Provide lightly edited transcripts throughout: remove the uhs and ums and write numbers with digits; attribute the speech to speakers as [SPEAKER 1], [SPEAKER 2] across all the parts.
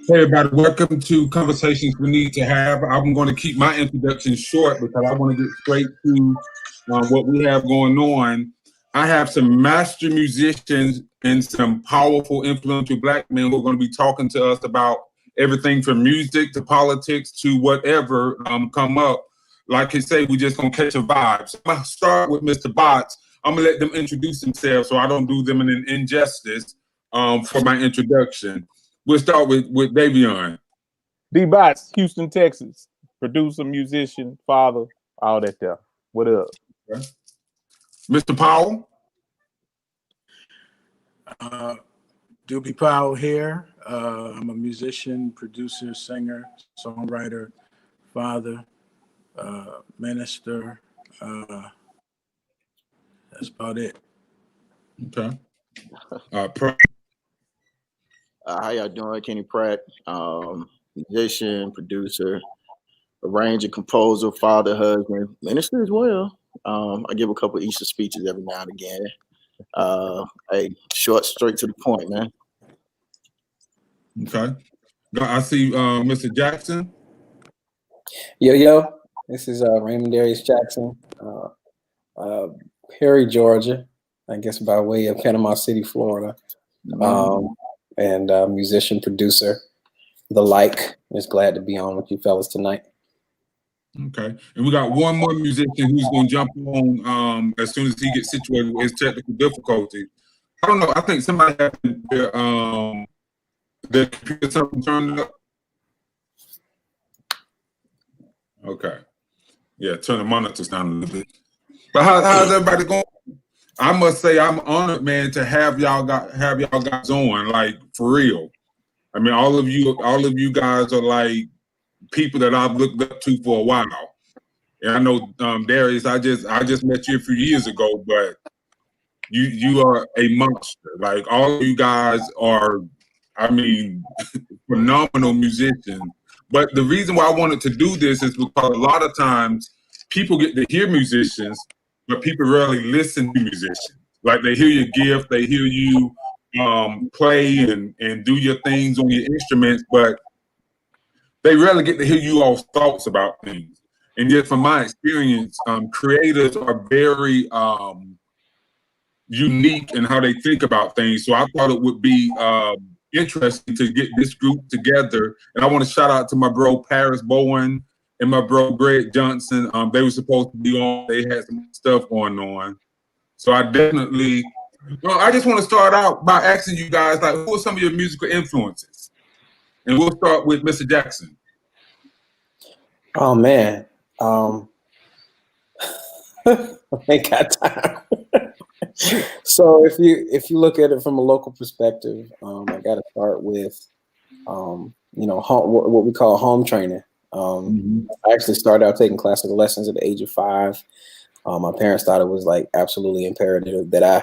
[SPEAKER 1] Hey everybody, welcome to Conversations We Need to Have. I'm going to keep my introduction short because I want to get straight to what we have going on. I have some master musicians and some powerful, influential Black men who are going to be talking to us about everything from music to politics to whatever come up. Like I say, we're just going to catch a vibe. So I'm going to start with Mr. Botts. I'm going to let them introduce themselves so I don't do them an injustice for my introduction. We'll start with Davion.
[SPEAKER 2] D. Botts, Houston, Texas. Producer, musician, father, all that there. What up?
[SPEAKER 1] Okay. Mr. Powell.
[SPEAKER 3] Doobie Powell here. I'm a musician, producer, singer, songwriter, father, minister. That's about it.
[SPEAKER 1] Okay.
[SPEAKER 4] How y'all doing? Kenny Pratt, musician, producer, arranger, composer, father, husband, minister as well. I give a couple of Easter speeches every now and again. Hey, short, straight to the point, man.
[SPEAKER 1] Okay. I see Mr. Jackson.
[SPEAKER 5] Yo, this is Raymond Darius Jackson, Perry, Georgia, I guess by way of Panama City, Florida. And musician, producer, the like. Just glad to be on with you fellas tonight.
[SPEAKER 1] Okay, and we got one more musician who's going to jump on as soon as he gets situated with his technical difficulty. I don't know. I think somebody had their computer something turned up. Okay, yeah, turn the monitors down a little bit. But how's everybody going? I must say I'm honored, man, to have y'all guys on, like, for real. I mean, all of you guys are like people that I've looked up to for a while. And I know Darius, I just met you a few years ago, but you are a monster. Like, all of you guys are, I mean, phenomenal musicians. But the reason why I wanted to do this is because a lot of times people get to hear musicians, but people rarely listen to musicians. Like, they hear your gift, they hear you play and do your things on your instruments, but they rarely get to hear you all's thoughts about things. And yet, from my experience, creators are very unique in how they think about things. So I thought it would be interesting to get this group together. And I want to shout out to my bro Paris Bowen and my bro Greg Johnson. They were supposed to be on. They had some stuff going on. So I definitely, I just want to start out by asking you guys, like, who are some of your musical influences? And we'll start with Mr. Jackson.
[SPEAKER 5] Oh man. I ain't got time. So if you look at it from a local perspective, I got to start with what we call home training. I actually started out taking classical lessons at the age of 5. My parents thought it was like absolutely imperative that I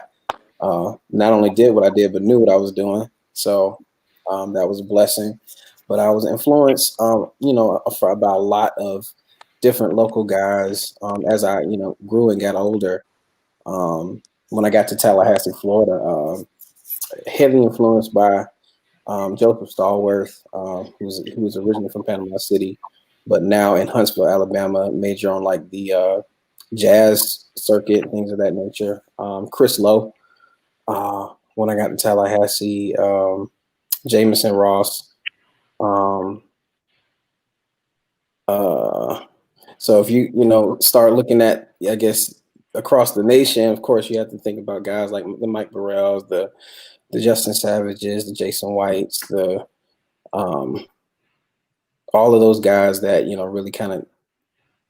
[SPEAKER 5] not only did what I did but knew what I was doing. So that was a blessing. But I was influenced, about a lot of different local guys as I, grew and got older. When I got to Tallahassee, Florida, heavily influenced by Joseph Stallworth, who was originally from Panama City, but now in Huntsville, Alabama, major on like the jazz circuit, things of that nature. Chris Lowe, when I got to Tallahassee, Jameson Ross. So if you start looking at, I guess, across the nation, of course, you have to think about guys like the Mike Burrells, the Justin Savages, the Jason Whites, the all of those guys that, you know, really kind of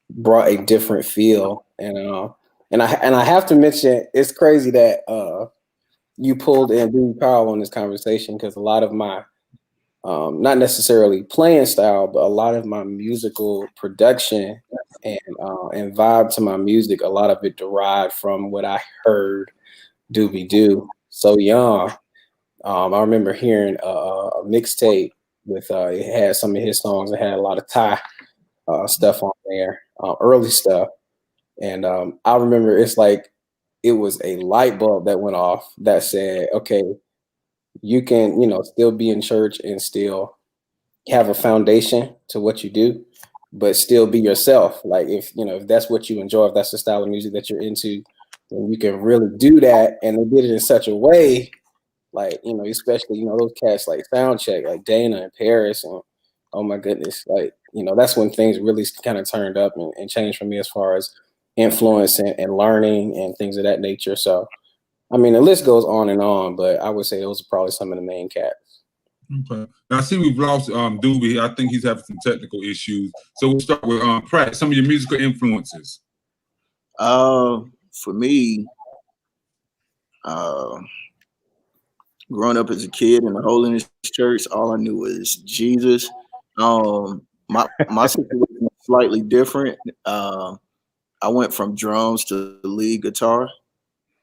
[SPEAKER 5] brought a different feel. And I have to mention, it's crazy that you pulled in Dewey Powell on this conversation, because a lot of my not necessarily playing style, but a lot of my musical production and vibe to my music, a lot of it derived from what I heard Doobie do so young. I remember hearing a mixtape with it had some of his songs. It had a lot of Thai stuff on there, early stuff, and I remember it's like it was a light bulb that went off that said, "Okay, you can, you know, still be in church and still have a foundation to what you do, but still be yourself. Like, if you know, if that's what you enjoy, if that's the style of music that you're into, then you can really do that." And they did it in such a way, like, you know, especially, you know, those cats like Soundcheck, like Dana and Paris, and oh my goodness, like, you know, that's when things really kind of turned up and changed for me as far as influence and learning and things of that nature. So, I mean, the list goes on, but I would say those are probably some of the main cats.
[SPEAKER 1] Okay. Now I see we've lost Doobie. I think he's having some technical issues. So we'll start with Pratt. Some of your musical influences.
[SPEAKER 4] For me, growing up as a kid in the Holiness Church, all I knew was Jesus. My situation was slightly different. I went from drums to lead guitar.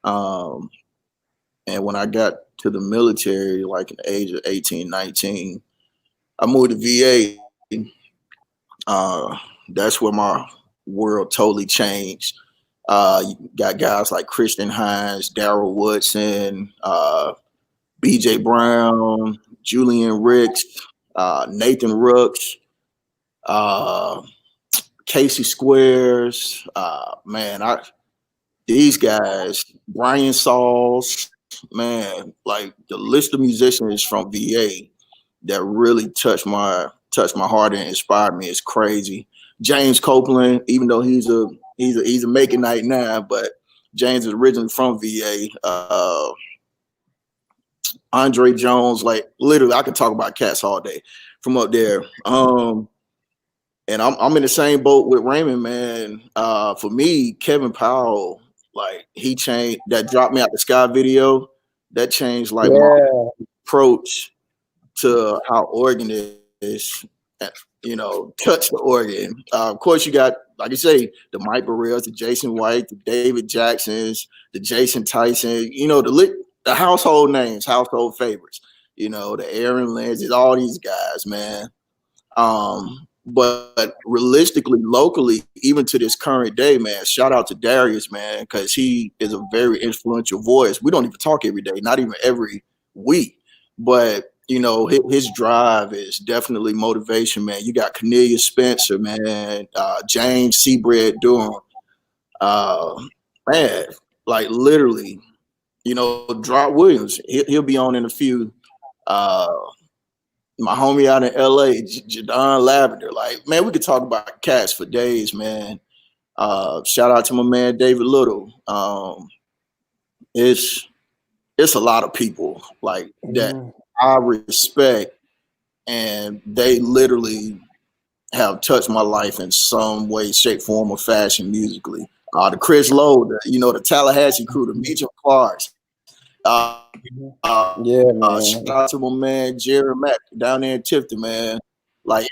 [SPEAKER 4] And when I got to the military, like at the age of 18, 19, I moved to VA. That's where my world totally changed. You got guys like Christian Hines, Daryl Woodson, BJ Brown, Julian Ricks, Nathan Rooks, Casey Squares. These guys, Brian Sauls, man, like the list of musicians from VA that really touched my heart and inspired me is crazy. James Copeland, even though he's a make it night now, but James is originally from VA. Andre Jones, like literally, I could talk about cats all day from up there. And I'm in the same boat with Raymond, man. For me, Kevin Powell, like he changed that "Drop Me Out the Sky" video. That changed like my approach to how organ is, you know, touch the organ. Of course, you got, like I say, the Mike Burrells, the Jason White, the David Jacksons, the Jason Tyson, you know, the household names, household favorites, you know, the Aaron Lenses, all these guys, man. But realistically, locally, even to this current day, man, shout out to Darius, man, because he is a very influential voice. We don't even talk every day, not even every week, but you know, his drive is definitely motivation, man. You got Cornelius Spencer, man, James Seabread Durham, man, like literally, you know, Drop Williams, he'll be on in a few. My homie out in LA, Jadon Lavender. Like, man, we could talk about cats for days, man. Shout out to my man David Little. It's a lot of people like that I respect, and they literally have touched my life in some way, shape, form, or fashion musically. The Chris Lowe, the Tallahassee crew, the Mitchell Clarks. Shout out to my man Jerry Mack down there in Tifton, man. Like,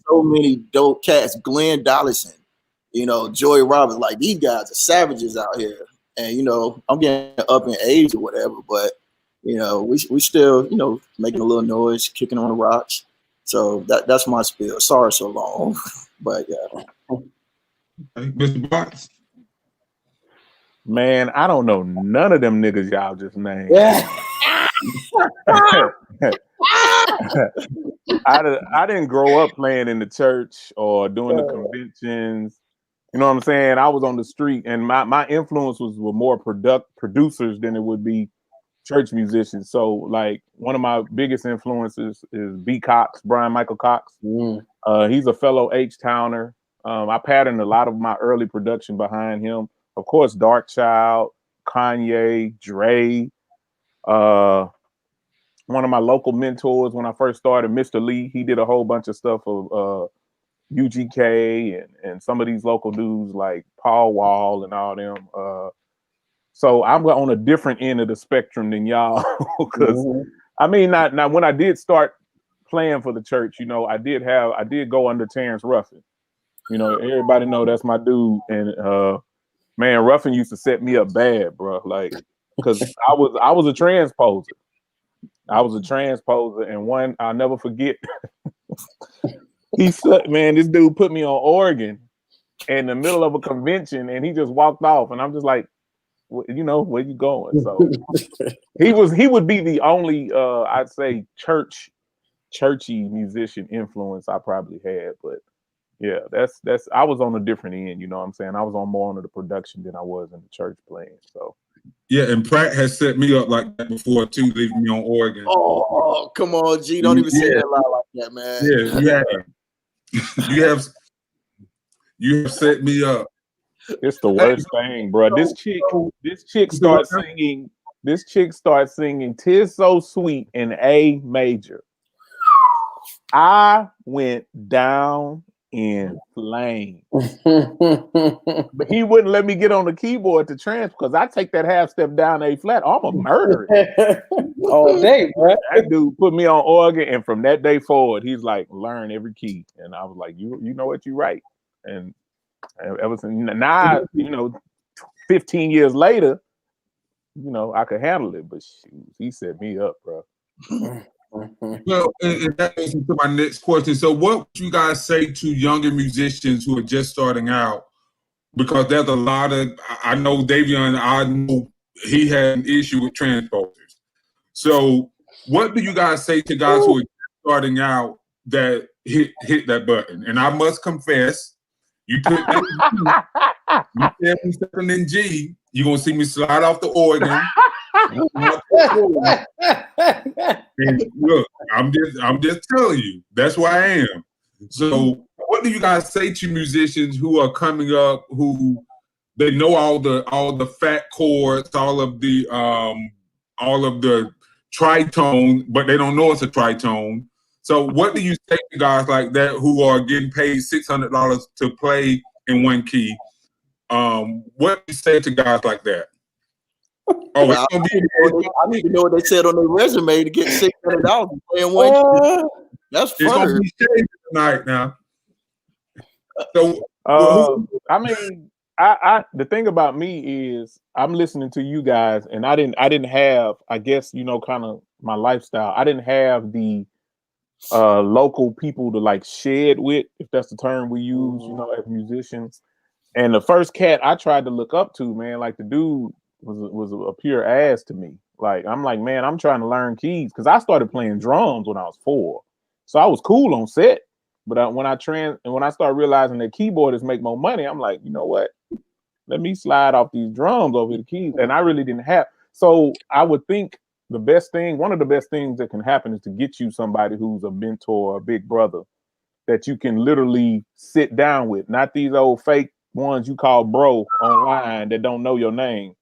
[SPEAKER 4] so many dope cats. Glenn Dollison, Joey Roberts. Like, these guys are savages out here. And I'm getting up in age or whatever, but we still making a little noise, kicking on the rocks. So that's my spiel. Sorry so long, but yeah.
[SPEAKER 1] Hey, Mr. Box.
[SPEAKER 2] Man, I don't know none of them niggas y'all just named.
[SPEAKER 5] Yeah.
[SPEAKER 2] I didn't grow up playing in the church or doing the conventions. You know what I'm saying? I was on the street, and my influence were more producers than it would be church musicians. So, like, one of my biggest influences is B. Cox, Brian Michael Cox. He's a fellow H-Towner. I patterned a lot of my early production behind him. of course, Dark Child, Kanye, Dre. One of my local mentors when I first started, Mr. Lee, he did a whole bunch of stuff of UGK and some of these local dudes like Paul Wall and all them. So I'm on a different end of the spectrum than y'all, because I mean, now when I did start playing for the church, you know, I did go under Terrence Ruffin. You know, everybody know that's my dude, and man, Ruffin used to set me up bad, bro. Like, because I was a transposer. I was a transposer, and one I'll never forget. He said, "Man, this dude put me on organ in the middle of a convention, and he just walked off." And I'm just like, you know, where you going? So he would be the only I'd say churchy musician influence I probably had. But yeah, that's I was on a different end, you know what I'm saying? I was on more on the production than I was in the church playing. So
[SPEAKER 1] yeah, and Pratt has set me up like that before too, leaving me on organ.
[SPEAKER 4] Oh, come on, G. Don't even say that loud like that, man.
[SPEAKER 1] Yeah, you have set me up.
[SPEAKER 2] it's the worst thing, bro. This chick starts singing. This chick starts singing "'Tis So Sweet" in A major. I went down in flames, but he wouldn't let me get on the keyboard to trans because I take that half step down A flat. I'm a murderer
[SPEAKER 5] all day, bro.
[SPEAKER 2] That dude put me on organ, and from that day forward, he's like, learn every key. And I was like, you know what, you right. And ever since now, you know, 15 years later, you know, I could handle it. But shoot, he set me up, bro.
[SPEAKER 1] Well, and that goes into my next question. So what would you guys say to younger musicians who are just starting out? Because there's a lot of, I know Davion, I know he had an issue with transposers. So what do you guys say to guys who are just starting out that hit that button? And I must confess, you put you 7 in G, you're gonna see me slide off the organ. And look, I'm just telling you, that's where I am. So what do you guys say to musicians who are coming up, who they know all the fat chords, all of the tritone, but they don't know it's a tritone? So what do you say to guys like that who are getting paid $600 to play in one key? What do you say to guys like that? Oh,
[SPEAKER 4] well, I need to know what they said on their resume to get $600 playing one key. That's fun.
[SPEAKER 1] It's gonna be shady tonight now. So
[SPEAKER 2] I mean, I the thing about me is I'm listening to you guys, and I didn't have, I guess, you know, kind of my lifestyle. I didn't have the local people to like shed with, if that's the term we use, you know, as musicians. And the first cat I tried to look up to, man, like the dude was a pure ass to me. Like, I'm like, man, I'm trying to learn keys because I started playing drums when I was 4, so I was cool on set. But when I start realizing that keyboardists make more money, I'm like, you know what? Let me slide off these drums over the keys. And I really didn't have. So I would think one of the best things that can happen is to get you somebody who's a mentor, a big brother that you can literally sit down with, not these old fake ones you call bro online that don't know your name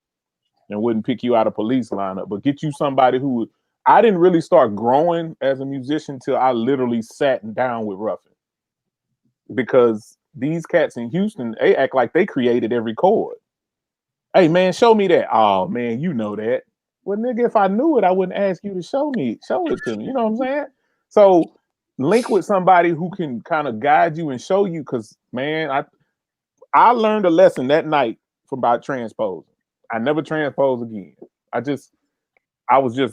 [SPEAKER 2] and wouldn't pick you out of police lineup, but get you somebody who. I didn't really start growing as a musician till I literally sat down with Ruffin, because these cats in Houston, they act like they created every chord. Hey man, show me that. Oh man, you know that. Well, nigga, if I knew it, I wouldn't ask you to show it to me. You know what I'm saying? So link with somebody who can kind of guide you and show you, because man, I learned a lesson that night about transposing. I never transposed again. I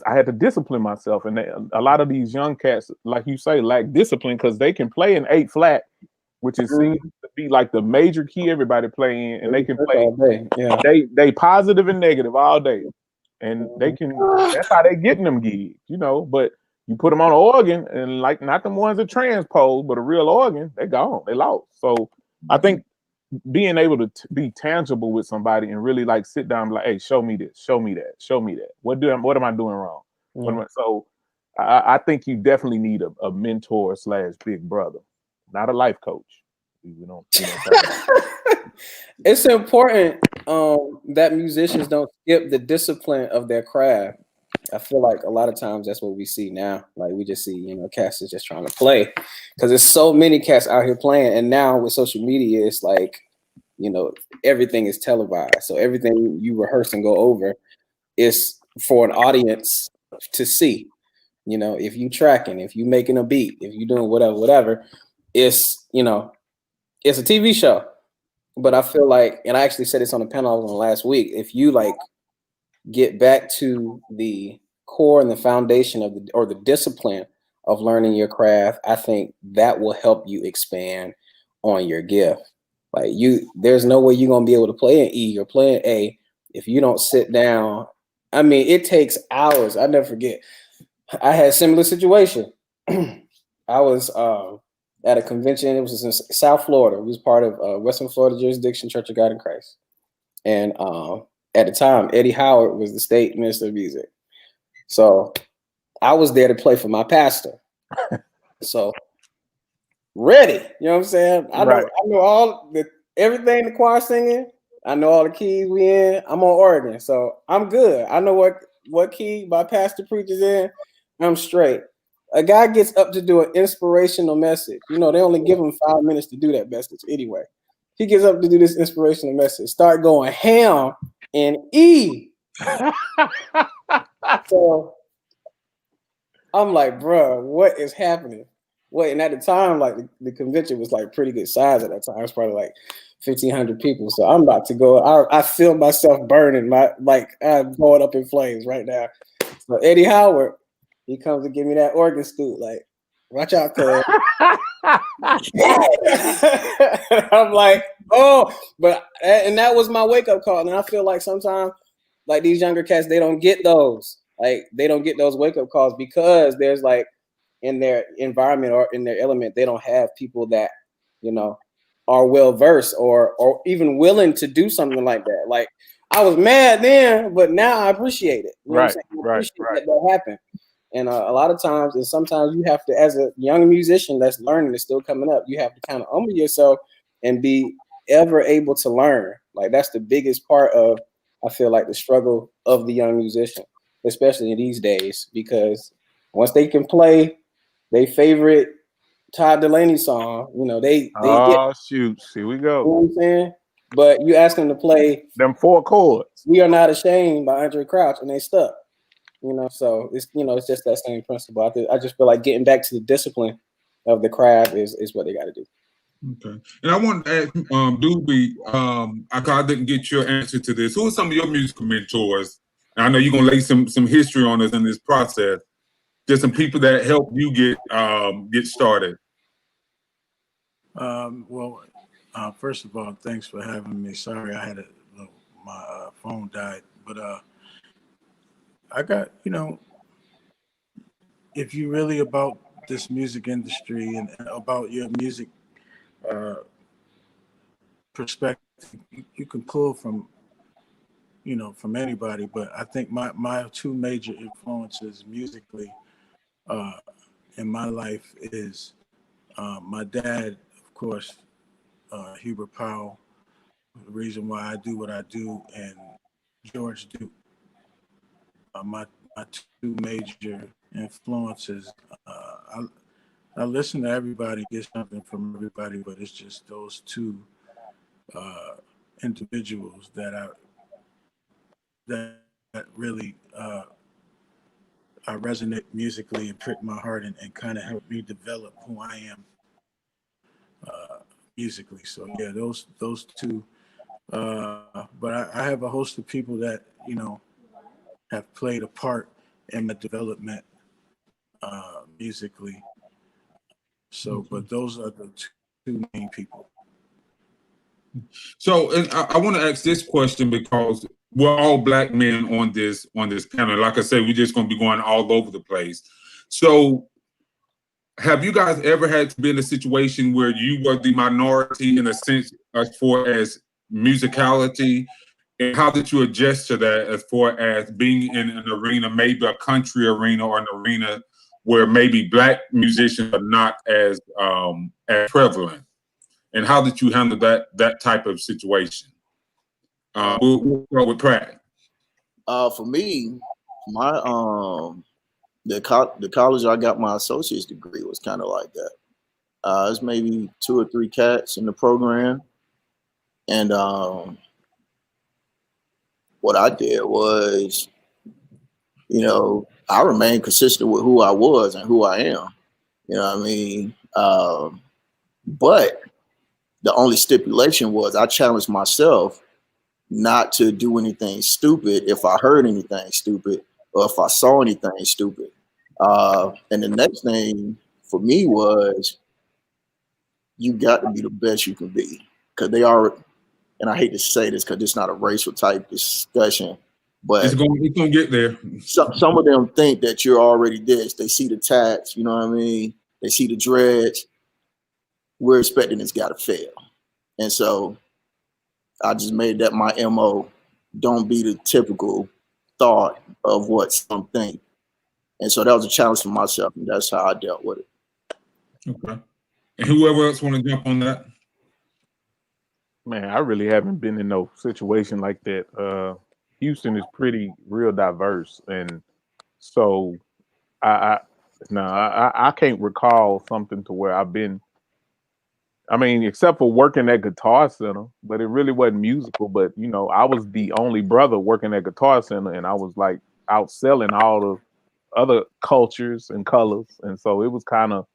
[SPEAKER 2] had to discipline myself. And a lot of these young cats, like you say, lack discipline because they can play an 8 flat, which is seen to be like the major key everybody play in, and they can play all day. Yeah. They positive and negative all day. And that's how they getting them gigs, you know. But you put them on an organ, and like not the ones that transpose, but a real organ, they gone, they lost. So I think being able to be tangible with somebody and really like sit down and like, hey, show me this, show me that, show me that. What am I doing wrong? So I think you definitely need a mentor / big brother, not a life coach. You know.
[SPEAKER 5] It's important that musicians don't skip the discipline of their craft. I feel like a lot of times that's what we see now. Like we just see, cats is just trying to play because there's so many cats out here playing. And now with social media, it's like, everything is televised. So everything you rehearse and go over is for an audience to see. If you tracking, if you making a beat, if you doing whatever, it's, it's a TV show. But I feel like, and I actually said this on the panel I was on last week, if you like get back to the core and the foundation of the discipline of learning your craft, I think that will help you expand on your gift. Like there's no way you're gonna be able to play an E or play an A if you don't sit down. I mean, it takes hours. I never forget. I had a similar situation. I was at a convention. It was in South Florida. It was part of Western Florida Jurisdiction Church of God in Christ. And at the time, Eddie Howard was the state minister of music. So I was there to play for my pastor. So ready, you know what I'm saying? I know all everything the choir singing. I know all the keys we in. I'm on organ, so I'm good. I know what key my pastor preaches in. I'm straight. A guy gets up to do an inspirational message. They only give him 5 minutes to do that message anyway. He gets up to do this inspirational message. Start going ham in E. So I'm like, bro, what is happening? And at the time, like the convention was like pretty good size at that time. It was probably like 1,500 people. So I'm about to go. I feel myself burning. I'm going up in flames right now. So Eddie Howard, he comes to give me that organ scoop. Like, watch out, cuz. I'm like, oh, and that was my wake up call. And I feel like sometimes, like these younger cats, they don't get those. Like they don't get those wake up calls because there's like in their environment or in their element, they don't have people that are well versed or even willing to do something like that. Like I was mad then, but now I appreciate it. You know what I'm saying? I appreciate that happened. And a lot of times, and sometimes you have to, as a young musician that's learning, is still coming up, you have to kind of humble yourself and be ever able to learn. Like that's the biggest part of, I feel like, the struggle of the young musician, especially in these days, because once they can play their favorite Todd Delaney song, they get.
[SPEAKER 2] Shoot, here we go.
[SPEAKER 5] You know what I'm saying? But you ask them to play
[SPEAKER 2] them 4 chords.
[SPEAKER 5] We Are Not Ashamed by Andre Crouch, and they stuck. So it's it's just that same principle. I just feel like getting back to the discipline of the craft is what they got to do.
[SPEAKER 1] Okay, and I want to ask Doobie, I didn't get your answer to this. Who are some of your musical mentors? And I know you're gonna lay some history on us in this process. Just some people that help you get started.
[SPEAKER 3] First of all, thanks for having me. Sorry, I had my phone died, but I got if you really about this music industry and about your music perspective, you can pull from from anybody. But I think my 2 major influences musically in my life is my dad, of course, Hubert Powell, the reason why I do what I do, and George Duke. My 2 major influences. I listen to everybody, get something from everybody, but it's just those 2 individuals that really I resonate musically and prick my heart and kind of help me develop who I am musically. So yeah, those 2. But I have a host of people that have played a part in my development musically. So, but those are the 2 main people.
[SPEAKER 1] So, and I want to ask this question because we're all Black men on this panel. Like I said, we're just going to be going all over the place. So, have you guys ever had to be in a situation where you were the minority in a sense as far as musicality? And how did you adjust to that as far as being in an arena, maybe a country arena or an arena where maybe Black musicians are not as prevalent? And how did you handle that type of situation? We'll go with Pratt.
[SPEAKER 4] For me, my the college I got my associate's degree was kind of like that. It's maybe 2 or 3 cats in the program, and what I did was, I remained consistent with who I was and who I am. You know what I mean? But the only stipulation was I challenged myself not to do anything stupid if I heard anything stupid or if I saw anything stupid. And the next thing for me was you got to be the best you can be, because they are, and I hate to say this because it's not a racial type discussion, but
[SPEAKER 1] It's gonna get there.
[SPEAKER 4] Some of them think that you're already this. They see the tats, you know what I mean? They see the dreads. We're expecting this guy to fail. And so I just made that my MO. Don't be the typical thought of what some think. And so that was a challenge for myself, and that's how I dealt with it.
[SPEAKER 1] Okay. And whoever else want to jump on that?
[SPEAKER 2] Man, I really haven't been in no situation like that. Houston is pretty real diverse, and so I can't recall something to where I've been. I mean, except for working at Guitar Center, but it really wasn't musical. But I was the only brother working at Guitar Center, and I was like outselling all the other cultures and colors, and so it was kind of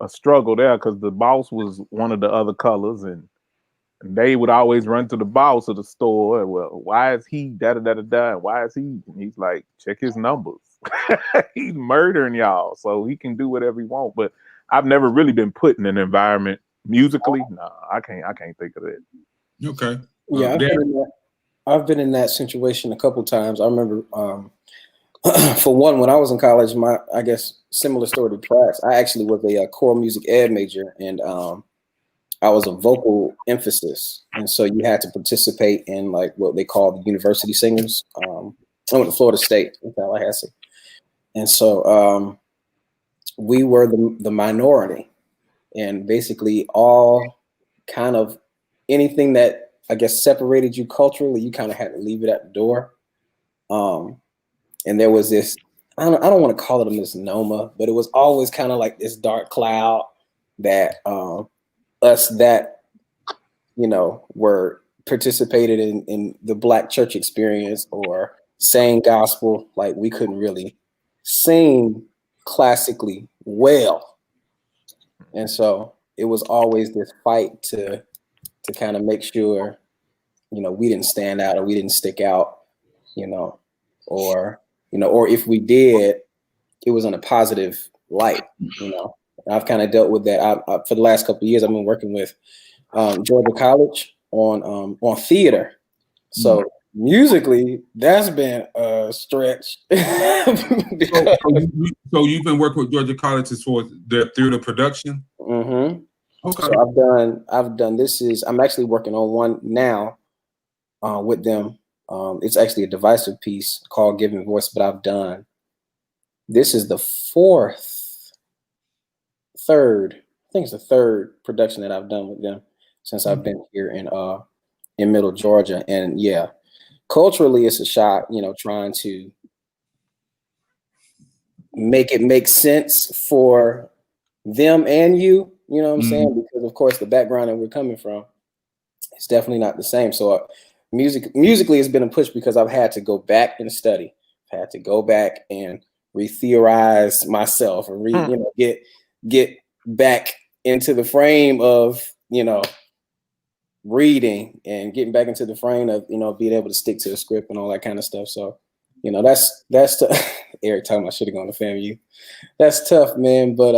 [SPEAKER 2] a struggle there because the boss was one of the other colors, and they would always run to the boss of the store. Well, why is he da da da da da? Why is he? And he's like, check his numbers. He's murdering y'all, so he can do whatever he wants. But I've never really been put in an environment musically. No, I can't think of it.
[SPEAKER 1] Okay.
[SPEAKER 5] Yeah, I've been in that situation a couple times. I remember, for one, when I was in college, I guess similar story to Pratt's. I actually was a choral music ed major, and I was a vocal emphasis, and so you had to participate in like what they call the university singers. I went to Florida State in Tallahassee, and so we were the minority, and basically all kind of anything that I guess separated you culturally, you kind of had to leave it at the door. And there was this, I don't want to call it a misnomer, but it was always kind of like this dark cloud that us that, were participated in the Black church experience or sang gospel, like we couldn't really sing classically well. And so it was always this fight to kind of make sure, we didn't stand out or we didn't stick out, or if we did, it was in a positive light. I've kind of dealt with that. I for the last couple of years, I've been working with Georgia College on theater. So musically, that's been a stretch.
[SPEAKER 1] So you've been working with Georgia College for their theater production?
[SPEAKER 5] Mm-hmm.
[SPEAKER 1] Okay.
[SPEAKER 5] So I've done I'm actually working on one now with them. It's actually a divisive piece called Giving Voice, but this is the third production that I've done with them since I've been here in Middle Georgia. And yeah, culturally it's a shock, trying to make it make sense for them and you know what I'm saying? Because of course the background that we're coming from is definitely not the same. So musically it's been a push because I've had to go back and study. I've had to go back and re-theorize myself and get back into the frame of, reading and getting back into the frame of, being able to stick to the script and all that kind of stuff. So, that's Eric talking about should have gone to FAMU. That's tough, man. But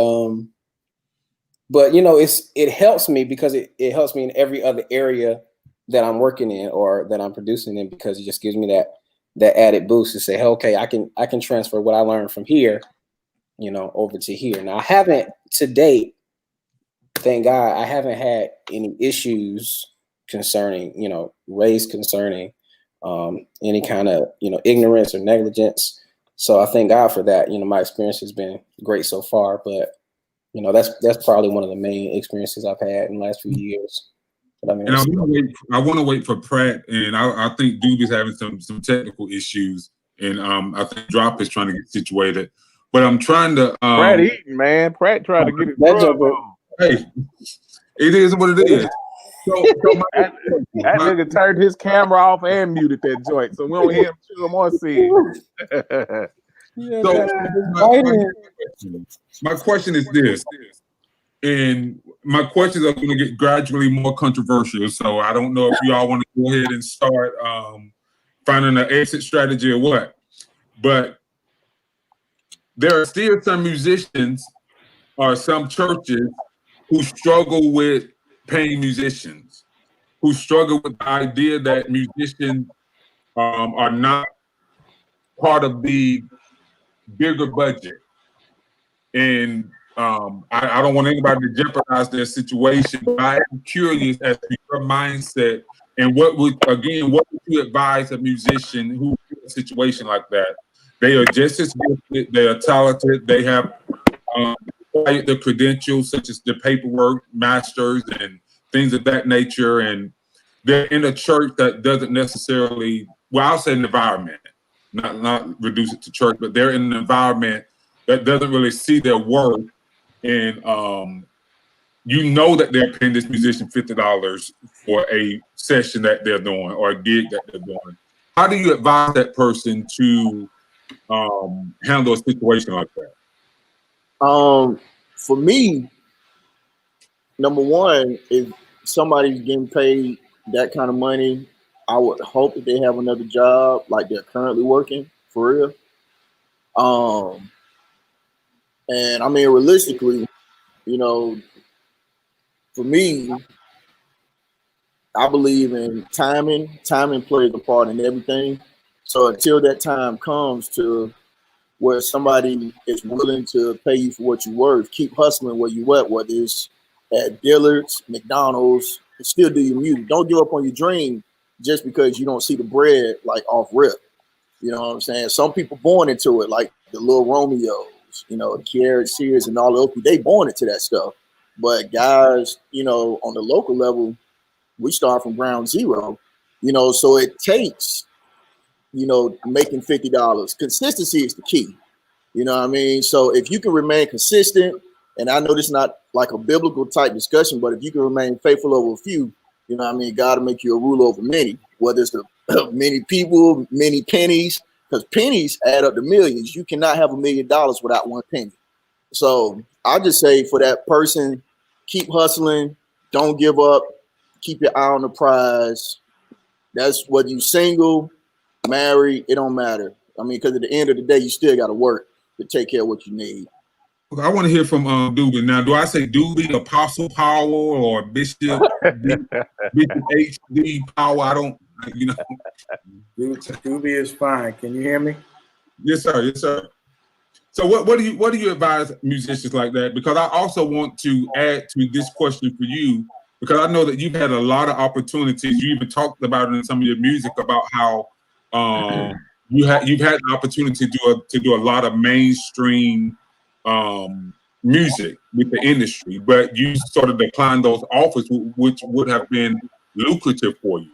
[SPEAKER 5] it helps me because it helps me in every other area that I'm working in or that I'm producing in, because it just gives me that added boost to say, hey, okay, I can transfer what I learned from here, over to here. Now I haven't to date, thank God, I haven't had any issues concerning, race, concerning any kind of, ignorance or negligence. So I thank God for that. My experience has been great so far, but that's probably one of the main experiences I've had in the last few years. But I mean,
[SPEAKER 1] And I want to wait for Pratt, and I think Doobie's having some technical issues, and I think Drop is trying to get situated. But I'm trying to
[SPEAKER 2] Pratt eating, man. Pratt trying to get his
[SPEAKER 5] that
[SPEAKER 2] grub
[SPEAKER 5] joker,
[SPEAKER 2] on.
[SPEAKER 1] hey, it is what it is. So
[SPEAKER 2] That nigga turned his camera off and muted that joint, so we don't hear him chew him or see it.
[SPEAKER 5] yeah,
[SPEAKER 1] So
[SPEAKER 5] that's fighting.
[SPEAKER 1] my question is this, and my questions are going to get gradually more controversial. So I don't know if you all want to go ahead and start finding an exit strategy or what, but there are still some musicians or some churches who struggle with paying musicians, who struggle with the idea that musicians are not part of the bigger budget. And I don't want anybody to jeopardize their situation, but I am curious as to your mindset and what would you advise a musician who's in a situation like that? They are just as gifted, they are talented, they have acquired the credentials such as the paperwork, masters, and things of that nature, and they're in a church that doesn't necessarily, well, I'll say an environment, not reduce it to church, but they're in an environment that doesn't really see their worth, and you know that they're paying this musician $50 for a session that they're doing or a gig that they're doing. How do you advise that person to handle a situation like that?
[SPEAKER 4] For me, number one, if somebody's getting paid that kind of money, I would hope that they have another job like they're currently working for real. And I mean, realistically, you know, for me, I believe in timing. Timing plays a part in everything. So until that time comes to where somebody is willing to pay you for what you're worth, keep hustling where you at, whether it's at Dillard's, McDonald's, and still do your music. Don't give up on your dream just because you don't see the bread like off rip. You know what I'm saying? Some people born into it, like the Little Romeos, you know, the Kiara Sears and all those people, they born into that stuff. But guys, you know, on the local level, we start from ground zero, you know, so it takes, you know, making $50. Consistency is the key. You know what I mean? So if you can remain consistent, and I know this is not like a biblical type discussion, but if you can remain faithful over a few, you know what I mean, God will make you a ruler over many, whether it's the many people, many pennies, because pennies add up to millions. You cannot have $1 million without one penny. So I'll just say for that person, keep hustling, don't give up, keep your eye on the prize. That's whether you single, married, it don't matter. I mean, because at the end of the day, you still got to work to take care of what you need.
[SPEAKER 1] I want to hear from Doobie. Now, do I say Doobie, Apostle Power, or Bishop HD Power? I don't, you know.
[SPEAKER 3] Doobie is fine. Can you hear me?
[SPEAKER 1] Yes, sir. Yes, sir. So what do you advise musicians like that? Because I also want to add to this question for you, because I know that you've had a lot of opportunities. You even talked about it in some of your music about how you've had the opportunity to do a lot of mainstream music with the industry, but you sort of declined those offers, which would have been lucrative for you.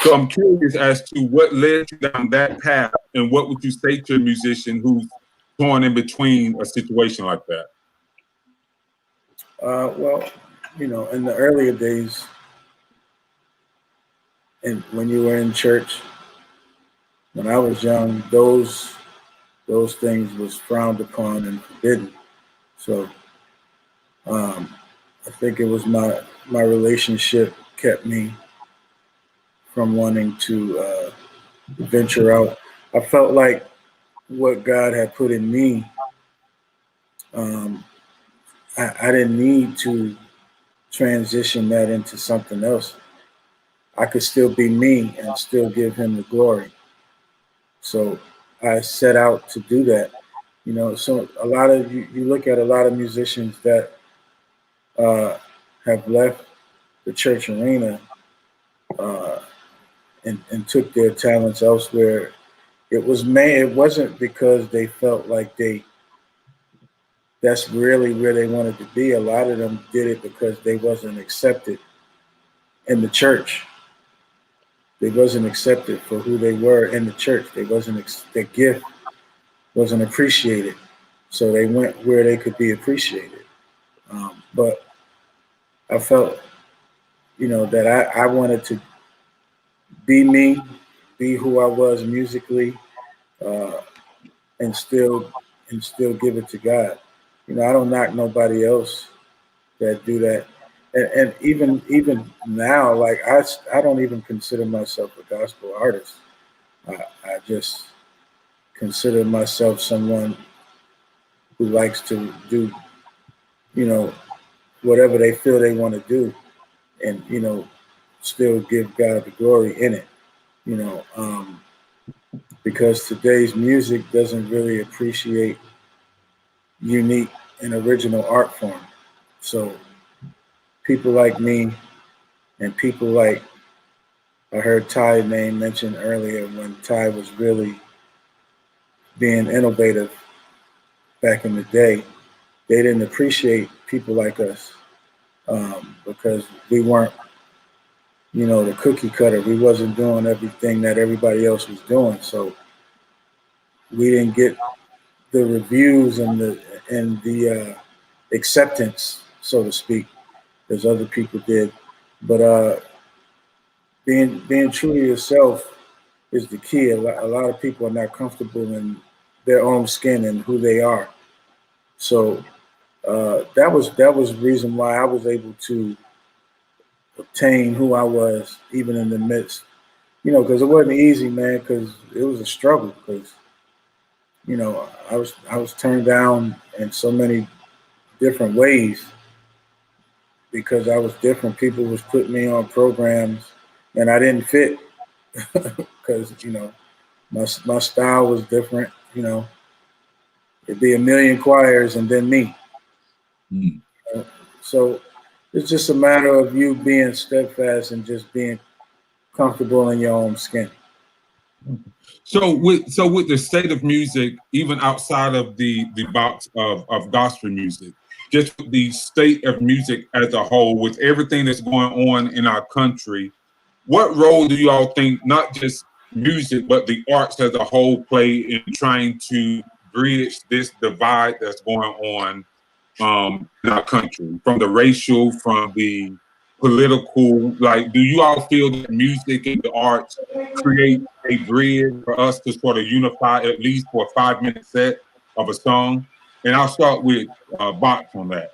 [SPEAKER 1] So I'm curious as to what led you down that path, and what would you say to a musician who's torn in between a situation like that?
[SPEAKER 3] Well, you know, in the earlier days, and when you were in church, when I was young, those things was frowned upon and forbidden. So I think it was my relationship kept me from wanting to venture out. I felt like what God had put in me, I didn't need to transition that into something else. I could still be me and still give him the glory. So I set out to do that. You know, so a lot of you look at a lot of musicians that have left the church arena and took their talents elsewhere. It wasn't because they felt like that's really where they wanted to be. A lot of them did it because they wasn't accepted in the church. They wasn't accepted for who they were in the church. They wasn't their gift wasn't appreciated, so they went where they could be appreciated. But I felt, that I wanted to be me, be who I was musically, uh, and still give it to God. I don't knock nobody else that do that, and even now, like I don't even consider myself a gospel artist. I just consider myself someone who likes to do, you know, whatever they feel they want to do, and still give God the glory in it. You know, because today's music doesn't really appreciate unique and original art form. So people like me and people like I heard Ty's name mentioned earlier when Ty was really being innovative back in the day. They didn't appreciate people like us because we weren't, the cookie cutter. We wasn't doing everything that everybody else was doing. So we didn't get the reviews and the acceptance, so to speak, as other people did. But being true to yourself is the key. A lot of people are not comfortable in their own skin and who they are. So that was the reason why I was able to obtain who I was, even in the midst. Because it wasn't easy, man. Because it was a struggle. Because I was turned down in so many different ways because I was different. People was putting me on programs, and I didn't fit because my style was different. It'd be a million choirs and then me.
[SPEAKER 1] Mm.
[SPEAKER 3] So it's just a matter of you being steadfast and just being comfortable in your own skin.
[SPEAKER 1] So with the state of music, even outside of the box of gospel music, just with the state of music as a whole, with everything that's going on in our country, what role do you all think not just music but the arts as a whole play in trying to bridge this divide that's going on in our country, from the racial, from the political? Like, do you all feel that music and the arts create a bridge for us to sort of unify, at least for a 5-minute set of a song? And I'll start with Box on that.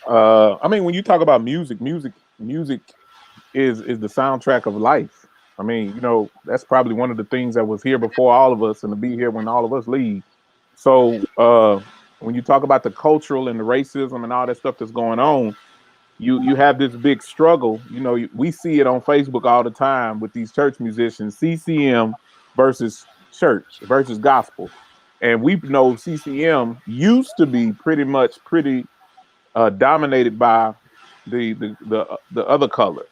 [SPEAKER 2] I mean, when you talk about music is the soundtrack of life. I mean, that's probably one of the things that was here before all of us and to be here when all of us leave. So when you talk about the cultural and the racism and all that stuff that's going on, you have this big struggle. We see it on Facebook all the time with these church musicians, CCM versus church versus gospel. And we know CCM used to be pretty dominated by the other color.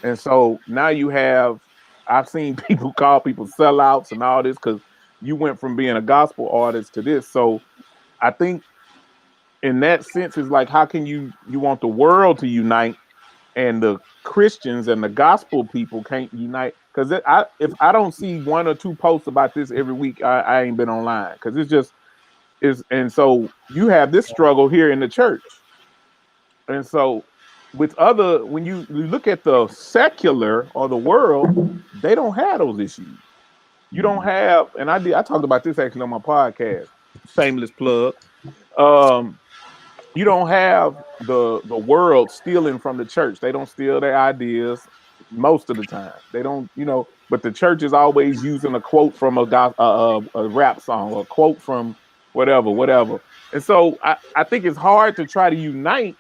[SPEAKER 2] And so now I've seen people call people sellouts and all this because you went from being a gospel artist to this. So I think in that sense, it's like, how can you want the world to unite and the Christians and the gospel people can't unite? Because if I don't see one or two posts about this every week, I ain't been online, because it's just is. And so you have this struggle here in the church. And so when you look at the secular or the world, they don't have those issues. You don't have, and I talked about this actually on my podcast, shameless plug. You don't have the world stealing from the church. They don't steal their ideas most of the time. They don't, but the church is always using a quote from a rap song, or a quote from whatever. And so I think it's hard to try to unite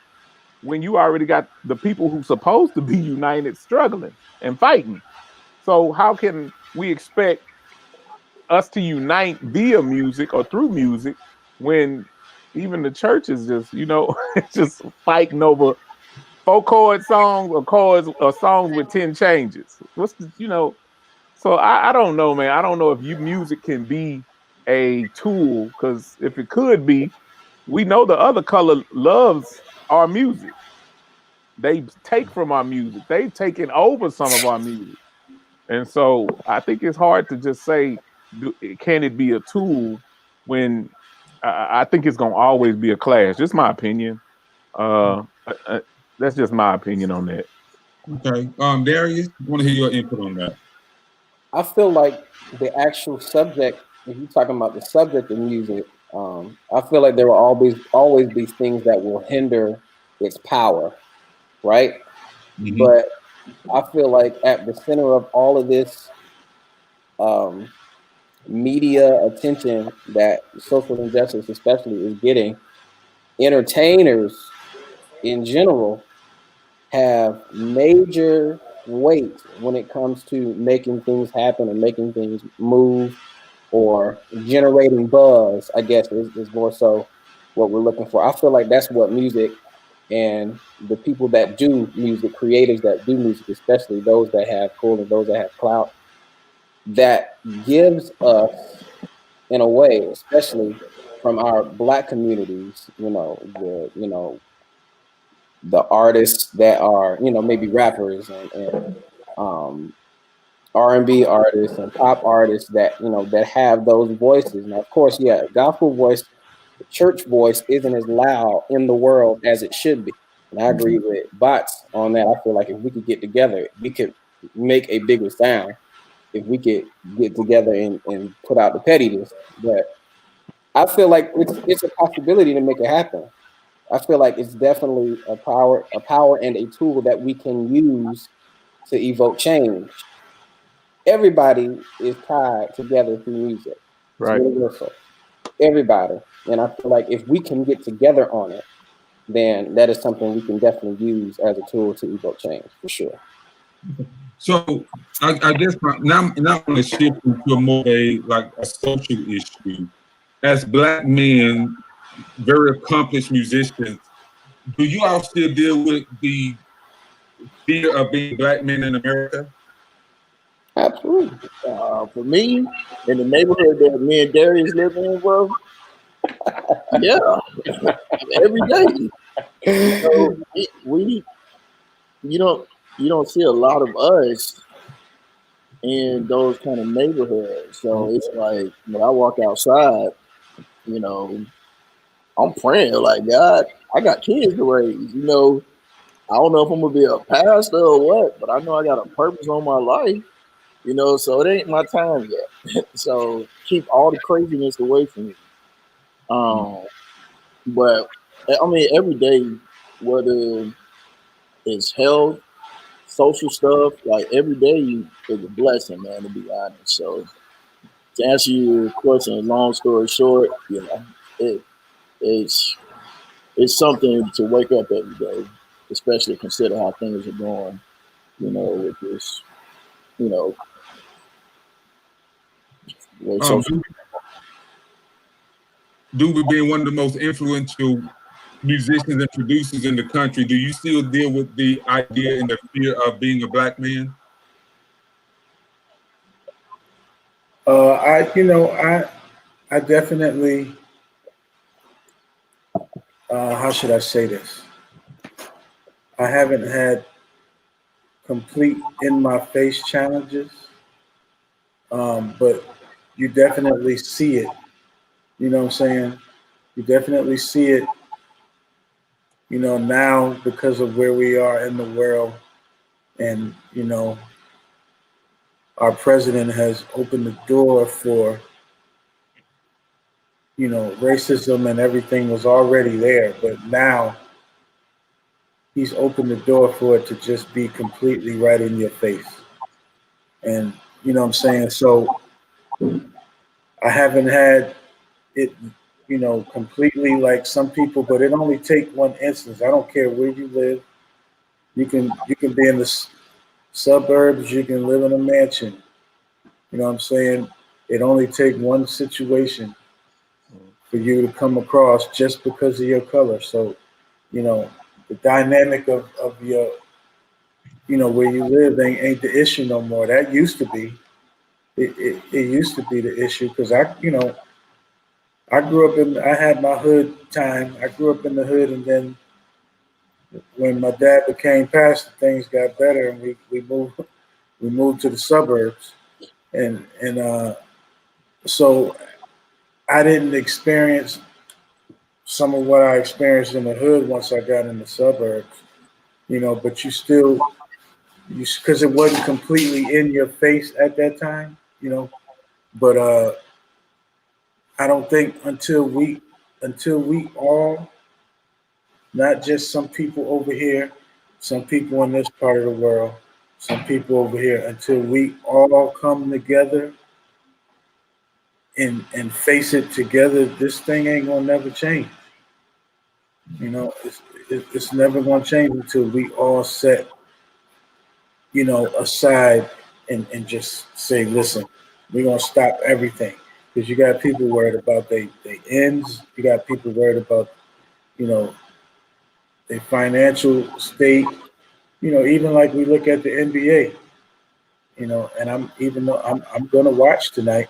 [SPEAKER 2] when you already got the people who supposed to be united struggling and fighting. So how can we expect us to unite via music or through music when even the church is just, just fighting over 4-chord songs or chords or songs with 10 changes? So I don't know, man. I don't know if music can be a tool, because if it could be, we know the other color loves our music. they take from our music. They've taken over some of our music. And so I think it's hard to just say, can it be a tool when I think it's going to always be a clash. Just my opinion. That's just my opinion on that.
[SPEAKER 1] Okay. Darius, I want to hear your input on that.
[SPEAKER 5] I feel like the actual subject, if you're talking about the subject of music, I feel like there will always be things that will hinder its power, right?
[SPEAKER 1] Mhm.
[SPEAKER 5] But I feel like at the center of all of this media attention that social injustice especially is getting, entertainers in general have major weight when it comes to making things happen and making things move or generating buzz, I guess is more so what we're looking for. I feel like that's what music and the people that do music, creators that do music, especially those that have pull and those that have clout, that gives us, in a way, especially from our Black communities, the artists that are, maybe rappers and R&B artists and pop artists that, that have those voices. Now, of course, yeah, gospel voice, the church voice isn't as loud in the world as it should be. And I agree with Bots on that. I feel like if we could get together, we could make a bigger sound if we could get together and put out the pettiness. But I feel like it's a possibility to make it happen. I feel like it's definitely a power and a tool that we can use to evoke change. Everybody is tied together through music. It's
[SPEAKER 2] Right.
[SPEAKER 5] universal. Everybody. And I feel like if we can get together on it, then that is something we can definitely use as a tool to evoke change, for sure.
[SPEAKER 1] So I guess now I want to shift into a more a social issue. As Black men, very accomplished musicians, do you all still deal with the fear of being Black men in America?
[SPEAKER 5] Absolutely.
[SPEAKER 4] For me, in the neighborhood that me and Darius live in, bro, yeah, every day. So you don't see a lot of us in those kind of neighborhoods. So it's like when I walk outside, I'm praying like, God, I got kids to raise. I don't know if I'm gonna be a pastor or what, but I know I got a purpose on my life. So it ain't my time yet. So keep all the craziness away from me. But I mean, every day, whether it's health, social stuff, like every day is a blessing, man, to be honest. So to answer your question, long story short, it, it's something to wake up every day, especially consider how things are going, with this, with social.
[SPEAKER 1] Dube being one of the most influential musicians and producers in the country, do you still deal with the idea and the fear of being a Black man?
[SPEAKER 3] I definitely, how should I say this? I haven't had complete in my face challenges, but you definitely see it. You know what I'm saying? You definitely see it, now because of where we are in the world. And, our president has opened the door for, racism and everything was already there. But now he's opened the door for it to just be completely right in your face. And, you know what I'm saying? So I haven't had it, completely like some people, but it only take one instance. I don't care where you live. You can be in the suburbs. You can live in a mansion. You know what I'm saying? It only take one situation for you to come across just because of your color. So, the dynamic of your, where you live ain't the issue no more. That used to be. It used to be the issue because I grew up I had my hood time. I grew up in the hood, and then when my dad became pastor, things got better, and we moved to the suburbs, and so I didn't experience some of what I experienced in the hood once I got in the suburbs, but because it wasn't completely in your face at that time. But I don't think until we all, not just some people over here, some people in this part of the world, some people over here, until we all come together and face it together, this thing ain't gonna never change. It's never gonna change until we all set aside and just say, listen, we're gonna stop everything. Because you got people worried about they ends, you got people worried about, you know, their financial state, even like we look at the NBA, and I'm gonna watch tonight,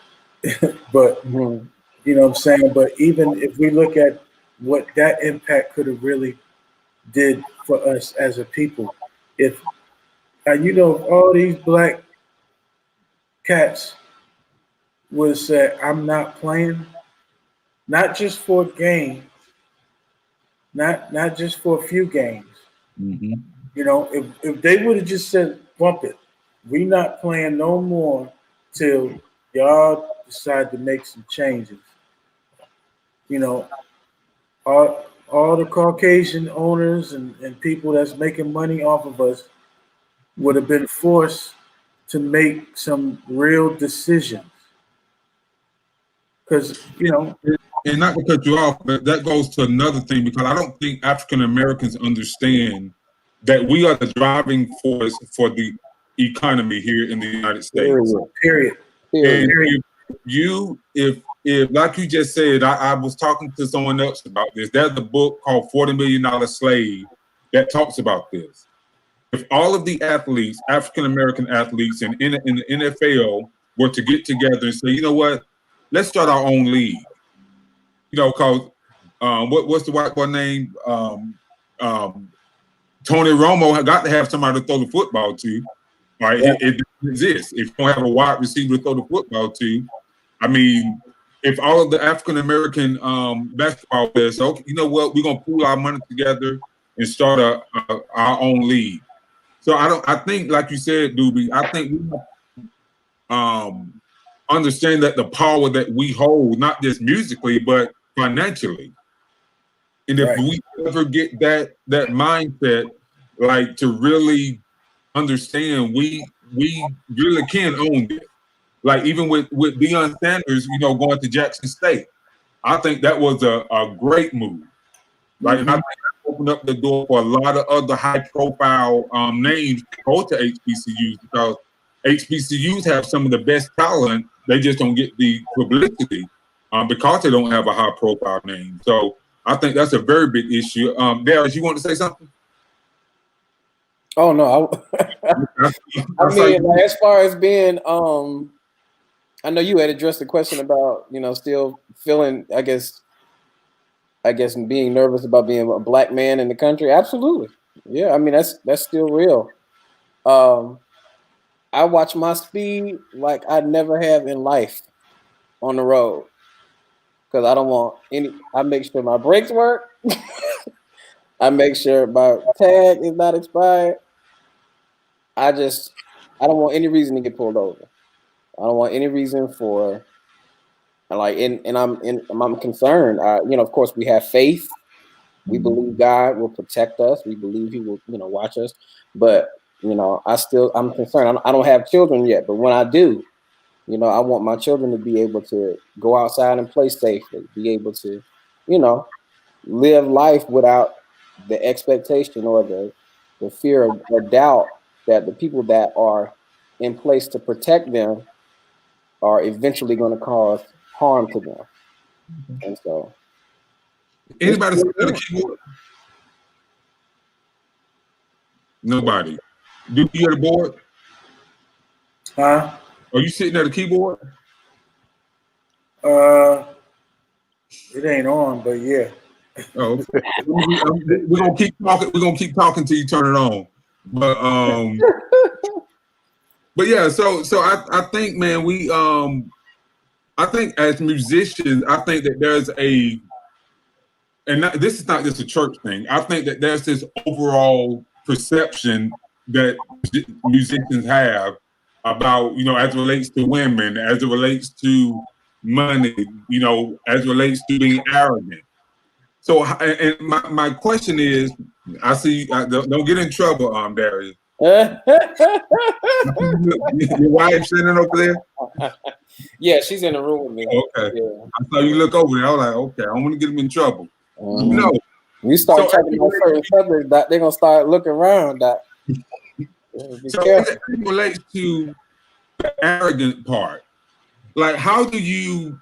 [SPEAKER 3] but
[SPEAKER 5] Mhm.
[SPEAKER 3] you know what I'm saying? But even if we look at what that impact could have really did for us as a people, if all these black cats would have said, I'm not playing, not just for a game, not just for a few games.
[SPEAKER 1] Mhm.
[SPEAKER 3] If they would have just said, bump it, we not playing no more till y'all decide to make some changes. You know, all the Caucasian owners and people that's making money off of us would have been forced to make some real decisions. Because,
[SPEAKER 1] And not to cut you off, but that goes to another thing because I don't think African Americans understand that we are the driving force for the economy here in the United States.
[SPEAKER 3] period.
[SPEAKER 1] And
[SPEAKER 3] Period.
[SPEAKER 1] if like you just said, I was talking to someone else about this. There's a book called $40 Million Slave that talks about this. If all of the athletes, African American athletes in the NFL were to get together and say, you know what, let's start our own league. Cause what's the white boy name? Tony Romo got to have somebody to throw the football to. Right?
[SPEAKER 3] Yeah.
[SPEAKER 1] It doesn't exist. If you don't have a wide receiver to throw the football to, I mean, if all of the African American basketball players say, okay, you know what, we're gonna pool our money together and start our own league. So I think, like you said, Doobie, I think we understand that the power that we hold, not just musically, but financially. And if
[SPEAKER 3] Right.
[SPEAKER 1] we ever get that mindset, like to really understand, we really can own this. Like even with Deion Sanders, going to Jackson State, I think that was a great move. Like, and I think that opened up the door for a lot of other high profile names to go to HBCUs because HBCUs have some of the best talent. They just don't get the publicity because they don't have a high profile name. So I think that's a very big issue. Darius, you want to say something?
[SPEAKER 5] Oh no, I mean, like, as far as being, I know you had addressed the question about still feeling, I guess being nervous about being a black man in the country. Absolutely, yeah. I mean, that's still real. I watch my speed like I never have in life on the road because I don't want any. I make sure my brakes work. I make sure my tag is not expired. I don't want any reason to get pulled over. I don't want any reason for and I'm concerned. Of course we have faith. We believe God will protect us. We believe He will, watch us. But I'm concerned. I don't have children yet, but when I do, I want my children to be able to go outside and play safely, be able to, live life without the expectation or the fear or doubt that the people that are in place to protect them are eventually going to cause harm to them. And so,
[SPEAKER 1] Anybody sitting at a keyboard? Nobody. Do you at a board?
[SPEAKER 3] Huh?
[SPEAKER 1] Are you sitting at a keyboard?
[SPEAKER 3] It ain't on, but yeah.
[SPEAKER 1] Oh, we're gonna keep talking. We're gonna keep talking till you turn it on. But yeah. So I think, man, I think as musicians, I think that there's this is not just a church thing. I think that there's this overall perception that musicians have about, as it relates to women, as it relates to money, as it relates to being arrogant. So, and my question is, I see, don't get in trouble, Darius. Your wife sitting over there?
[SPEAKER 5] Yeah, she's in the room with me.
[SPEAKER 1] Okay.
[SPEAKER 5] Yeah.
[SPEAKER 1] I saw you look over there. I was like, okay, I don't want to get him in trouble.
[SPEAKER 5] You start talking about certain subjects, Doc, they're gonna start looking around, Doc.
[SPEAKER 1] So as it relates to the arrogant part, like how do you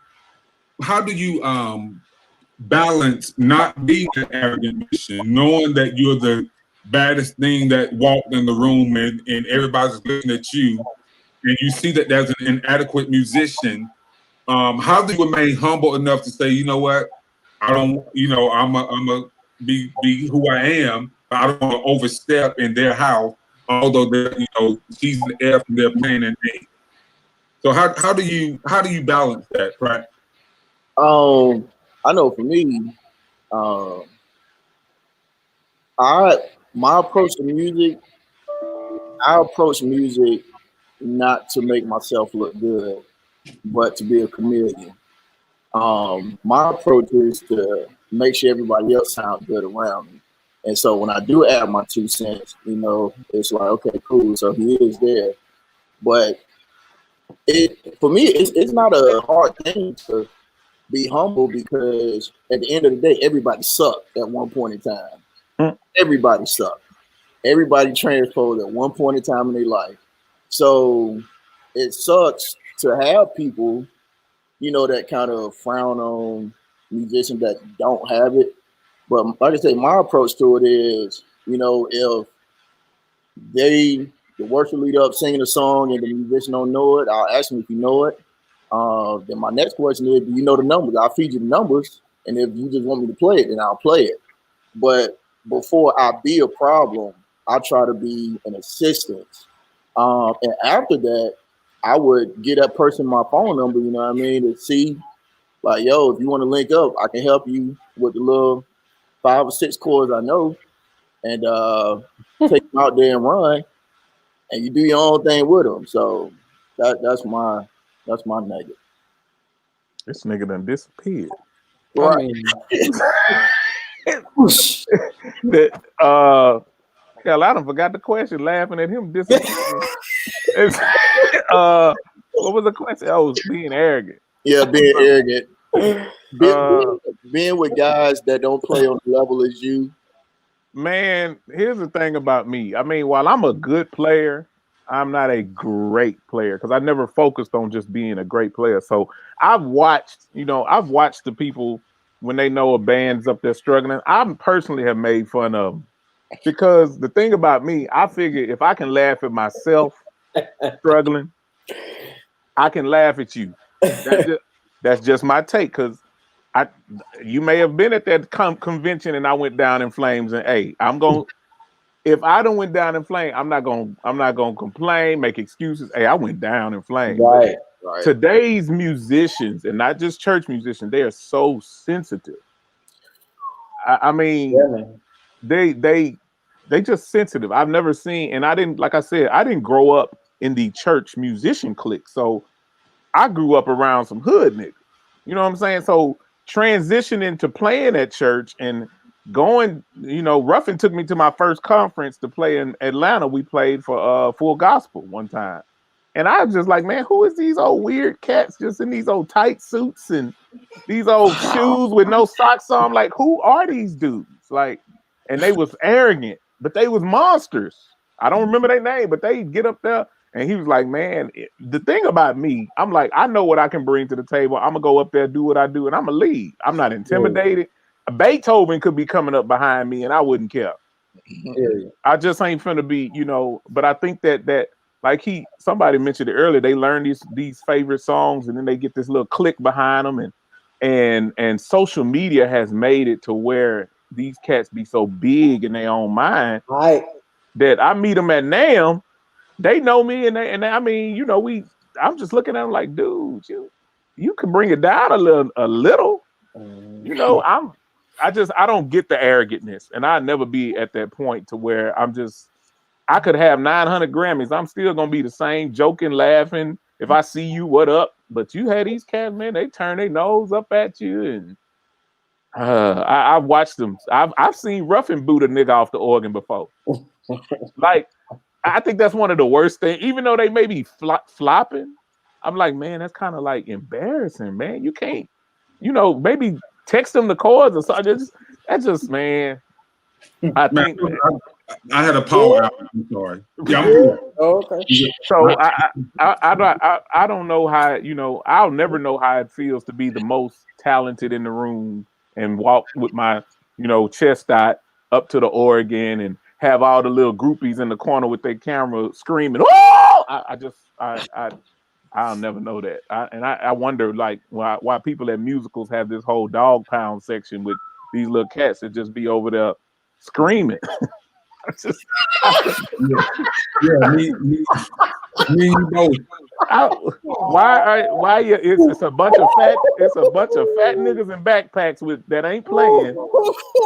[SPEAKER 1] balance not being an arrogant musician, knowing that you're the baddest thing that walked in the room and everybody's looking at you, and you see that there's an inadequate musician? How do you remain humble enough to say, you know what, I don't, I'm a be who I am, but I don't want to overstep in their house, although they're, she's an F and they're playing an A. So how do you balance that, right?
[SPEAKER 4] I know for me, my approach to music, I approach music not to make myself look good, but to be a chameleon. My approach is to make sure everybody else sounds good around me. And so when I do add my 2 cents, it's like, okay, cool. So he is there. But for me, it's not a hard thing to be humble, because at the end of the day, everybody sucked at one point in time. Everybody sucked. Everybody transposed at one point in time in their life. So it sucks to have people, that kind of frown on musicians that don't have it. But like I say, my approach to it is, if the worship leader up singing a song and the musician don't know it, I'll ask him if you know it. Then my next question is, do you know the numbers? I'll feed you the numbers, and if you just want me to play it, then I'll play it. But before I be a problem, I try to be an assistance. And after that, I would get that person my phone number, to see, like, yo, if you want to link up, I can help you with the little 5 or 6 chords I know, and take them out there and run, and you do your own thing with them. So that's my nugget.
[SPEAKER 2] This nigga done disappeared.
[SPEAKER 4] Right.
[SPEAKER 2] Hell, I done forgot the question. Laughing at him disappearing. What was the question? Oh, being arrogant.
[SPEAKER 4] Yeah, being arrogant. Being with guys that don't play on the level as you.
[SPEAKER 2] Man, here's the thing about me. I mean, while I'm a good player, I'm not a great player, because I never focused on just being a great player. So I've watched the people when they know a band's up there struggling. I personally have made fun of them, because the thing about me, I figure if I can laugh at myself struggling, I can laugh at you. That's just my take, because you may have been at that convention and I went down in flames, and hey, if I don't went down in flames, I'm not gonna complain, make excuses. Hey, I went down in flames.
[SPEAKER 5] Right.
[SPEAKER 2] Today's musicians, and not just church musicians, they are so sensitive. I mean, they just sensitive. I've never seen, and I didn't grow up in the church musician clique, so I grew up around some hood niggas. You know what I'm saying? So transitioning to playing at church and going, Ruffin took me to my first conference to play in Atlanta. We played for Full Gospel one time. And I was just like, man, who is these old weird cats just in these old tight suits and these old shoes with no socks on? Like, who are these dudes? Like, and they was arrogant, but they was monsters. I don't remember their name, but they get up there. And he was like, man, the thing about me, I'm like, I know what I can bring to the table. I'm going to go up there, do what I do, and I'm going to leave. I'm not intimidated. Beethoven could be coming up behind me, and I wouldn't care. I just ain't finna be, but I think that like somebody mentioned it earlier, they learn these favorite songs, and then they get this little click behind them, and And social media has made it to where these cats be so big in their own mind
[SPEAKER 5] Right.
[SPEAKER 2] that I meet them at NAMM, they know me, and I mean, you know, I'm just looking at them like, dude, you can bring it down a little. You know, I don't get the arrogantness, and I'll never be at that point to where I could have 900 Grammys. I'm still gonna be the same, joking, laughing. If I see you, what up? But you had these cats, man, they turn their nose up at you, and I've watched them. I've seen Ruffin boot a nigga off the organ before. Like, I think that's one of the worst things. Even though they may be flopping, I'm like, man, that's kind of like embarrassing, man. You can't, you know, maybe text them the chords or something. That's just, man. I
[SPEAKER 1] Man,
[SPEAKER 2] think
[SPEAKER 1] I had a power out. I'm sorry. Yeah,
[SPEAKER 5] Oh, okay.
[SPEAKER 2] so. I don't know how, you know, I'll never know how it feels to be the most talented in the room and walk with my, you know, chest out up to the organ and have all the little groupies in the corner with their camera screaming. Oh! I'll never know that. I wonder, like, why people at musicals have this whole dog pound section with these little cats that just be over there screaming.
[SPEAKER 1] yeah, me you both.
[SPEAKER 2] It's a bunch of fat niggas in backpacks that ain't playing,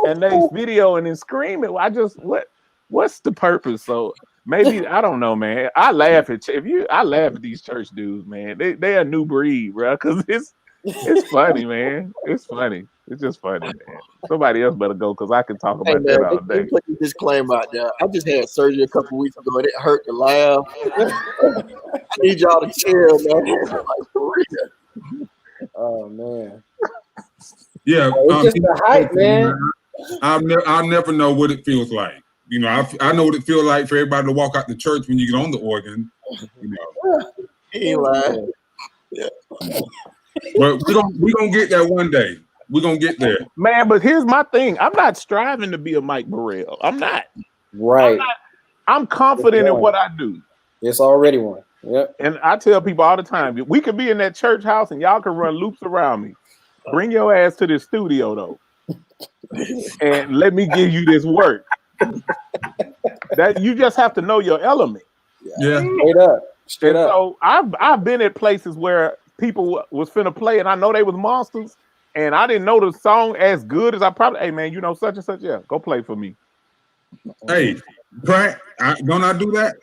[SPEAKER 2] and they video and then screaming. What's the purpose? So maybe, I don't know, man. I laugh at these church dudes, man. They a new breed, bro. Because it's funny, man. It's funny. It's just funny, man. Somebody else better go, because I can talk about that all day.
[SPEAKER 4] Put this disclaimer out there. I just had surgery a couple weeks ago, and it hurt to laugh. I need y'all to chill, man. Like, for real.
[SPEAKER 5] Oh man.
[SPEAKER 1] Yeah,
[SPEAKER 5] It's just the hype, man.
[SPEAKER 1] I'll never know what it feels like. You know, I know what it feels like for everybody to walk out the church when you get on the organ. You know,
[SPEAKER 4] He ain't lying.
[SPEAKER 1] Yeah. But we're gonna get there one day. We're gonna get there,
[SPEAKER 2] man. But here's my thing: I'm not striving to be a Mike Burrell. I'm not.
[SPEAKER 5] Right.
[SPEAKER 2] I'm confident in what I do.
[SPEAKER 5] It's already one. Yep.
[SPEAKER 2] And I tell people all the time, we could be in that church house and y'all can run loops around me. Bring your ass to the studio though, and let me give you this work. That you just have to know your element.
[SPEAKER 1] Yeah.
[SPEAKER 5] Straight up.
[SPEAKER 2] So I've been at places where people was finna play, and I know they was monsters, and I didn't know the song as good as I probably. Hey man, you know such and such. Yeah, go play for me.
[SPEAKER 1] Hey, Pratt, don't I do that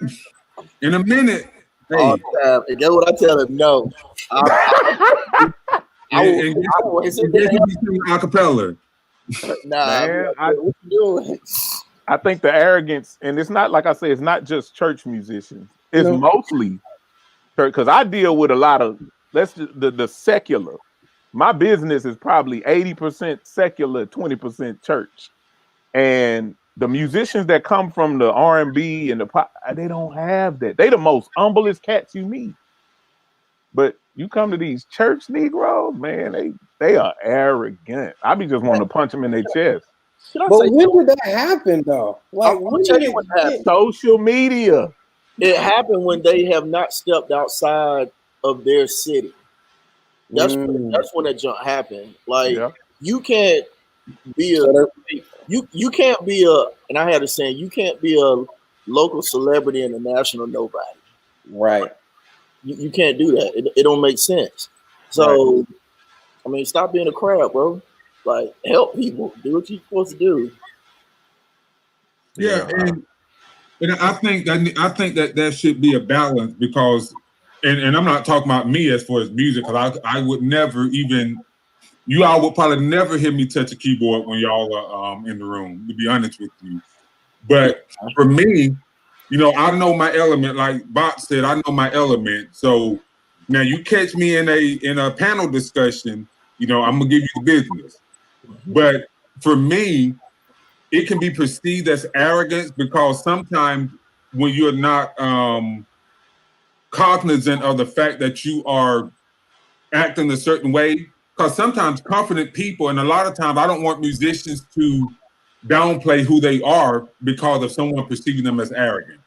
[SPEAKER 1] in a minute? Hey,
[SPEAKER 4] and get what I tell him? No.
[SPEAKER 1] and acapella.
[SPEAKER 4] Nah,
[SPEAKER 2] man,
[SPEAKER 4] what you doing?
[SPEAKER 2] I think the arrogance, and it's not like I say, it's not just church musicians. It's mostly church, because I deal with a lot of the secular. My business is probably 80% secular, 20% church, and the musicians that come from the R&B and the pop, they don't have that. They the most humblest cats you meet. But you come to these church Negroes, man, they are arrogant. I be just wanting to punch them in their chest.
[SPEAKER 5] But when did that happen, though? Like, when did it happen?
[SPEAKER 2] Social media.
[SPEAKER 4] It happened when they have not stepped outside of their city. That's when that jump happened. Like, you can't be you can't be and I had a saying, you can't be a local celebrity and a national nobody.
[SPEAKER 5] Right.
[SPEAKER 4] You can't do that. It don't make sense. So, I mean, stop being a crab, bro. Like, help people. Do what you're supposed to do.
[SPEAKER 1] Yeah, and I think that should be a balance, because, and I'm not talking about me as far as music, because I would never even, you all would probably never hear me touch a keyboard when y'all are in the room, to be honest with you. But for me, you know, I know my element. Like Bob said, I know my element. So now you catch me in a panel discussion, you know, I'm gonna give you the business. But for me, it can be perceived as arrogance, because sometimes when you're not cognizant of the fact that you are acting a certain way, because sometimes confident people, and a lot of times I don't want musicians to downplay who they are because of someone perceiving them as arrogant.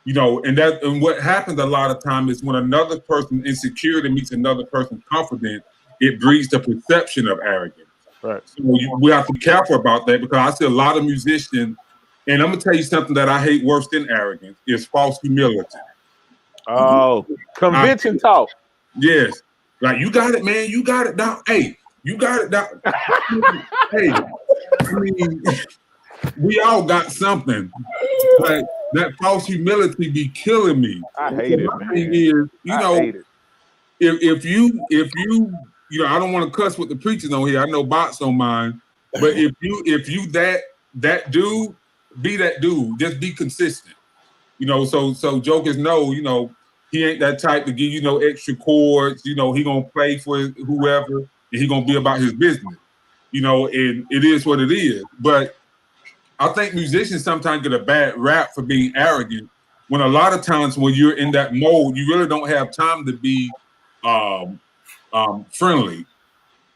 [SPEAKER 1] You know, and what happens a lot of times is when another person insecure meets another person confident, it breeds the perception of arrogance.
[SPEAKER 2] Right.
[SPEAKER 1] So we have to be careful about that, because I see a lot of musicians, and I'm gonna tell you something that I hate worse than arrogance is false humility.
[SPEAKER 2] Oh, convention talk.
[SPEAKER 1] Yes, like you got it, man. You got it down. Hey, you got it down. Hey, I mean, we all got something. Like that false humility be killing me.
[SPEAKER 2] I hate it,
[SPEAKER 1] My
[SPEAKER 2] man.
[SPEAKER 1] thing is, you
[SPEAKER 2] I
[SPEAKER 1] know,
[SPEAKER 2] hate it.
[SPEAKER 1] if you you know, I don't want to cuss with the preachers on here. I know bots don't mind, but if you that dude, be that dude. Just be consistent. You know, so jokers know, you know, he ain't that type to give you no extra chords. You know, he gonna play for whoever, and he gonna be about his business. You know, and it is what it is. But I think musicians sometimes get a bad rap for being arrogant, when a lot of times when you're in that mode, you really don't have time to be friendly.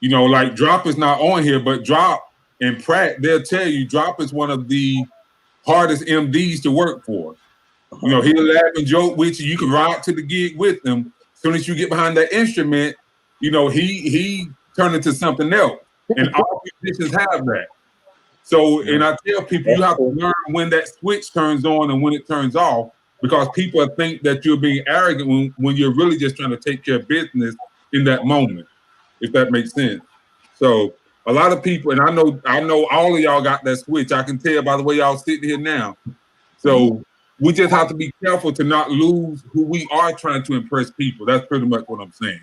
[SPEAKER 1] You know, like Drop is not on here, but Drop and Pratt, they'll tell you Drop is one of the hardest MDs to work for. You know, he'll laugh and joke with you. You can ride to the gig with him. As soon as you get behind that instrument, you know, he turned into something else. And all musicians have that. So, and I tell people, you have to learn when that switch turns on and when it turns off, because people think that you're being arrogant when you're really just trying to take care of business in that moment, if that makes sense. So a lot of people, and I know all of y'all got that switch. I can tell by the way y'all sitting here now. So we just have to be careful to not lose who we are trying to impress people. That's pretty much what I'm saying.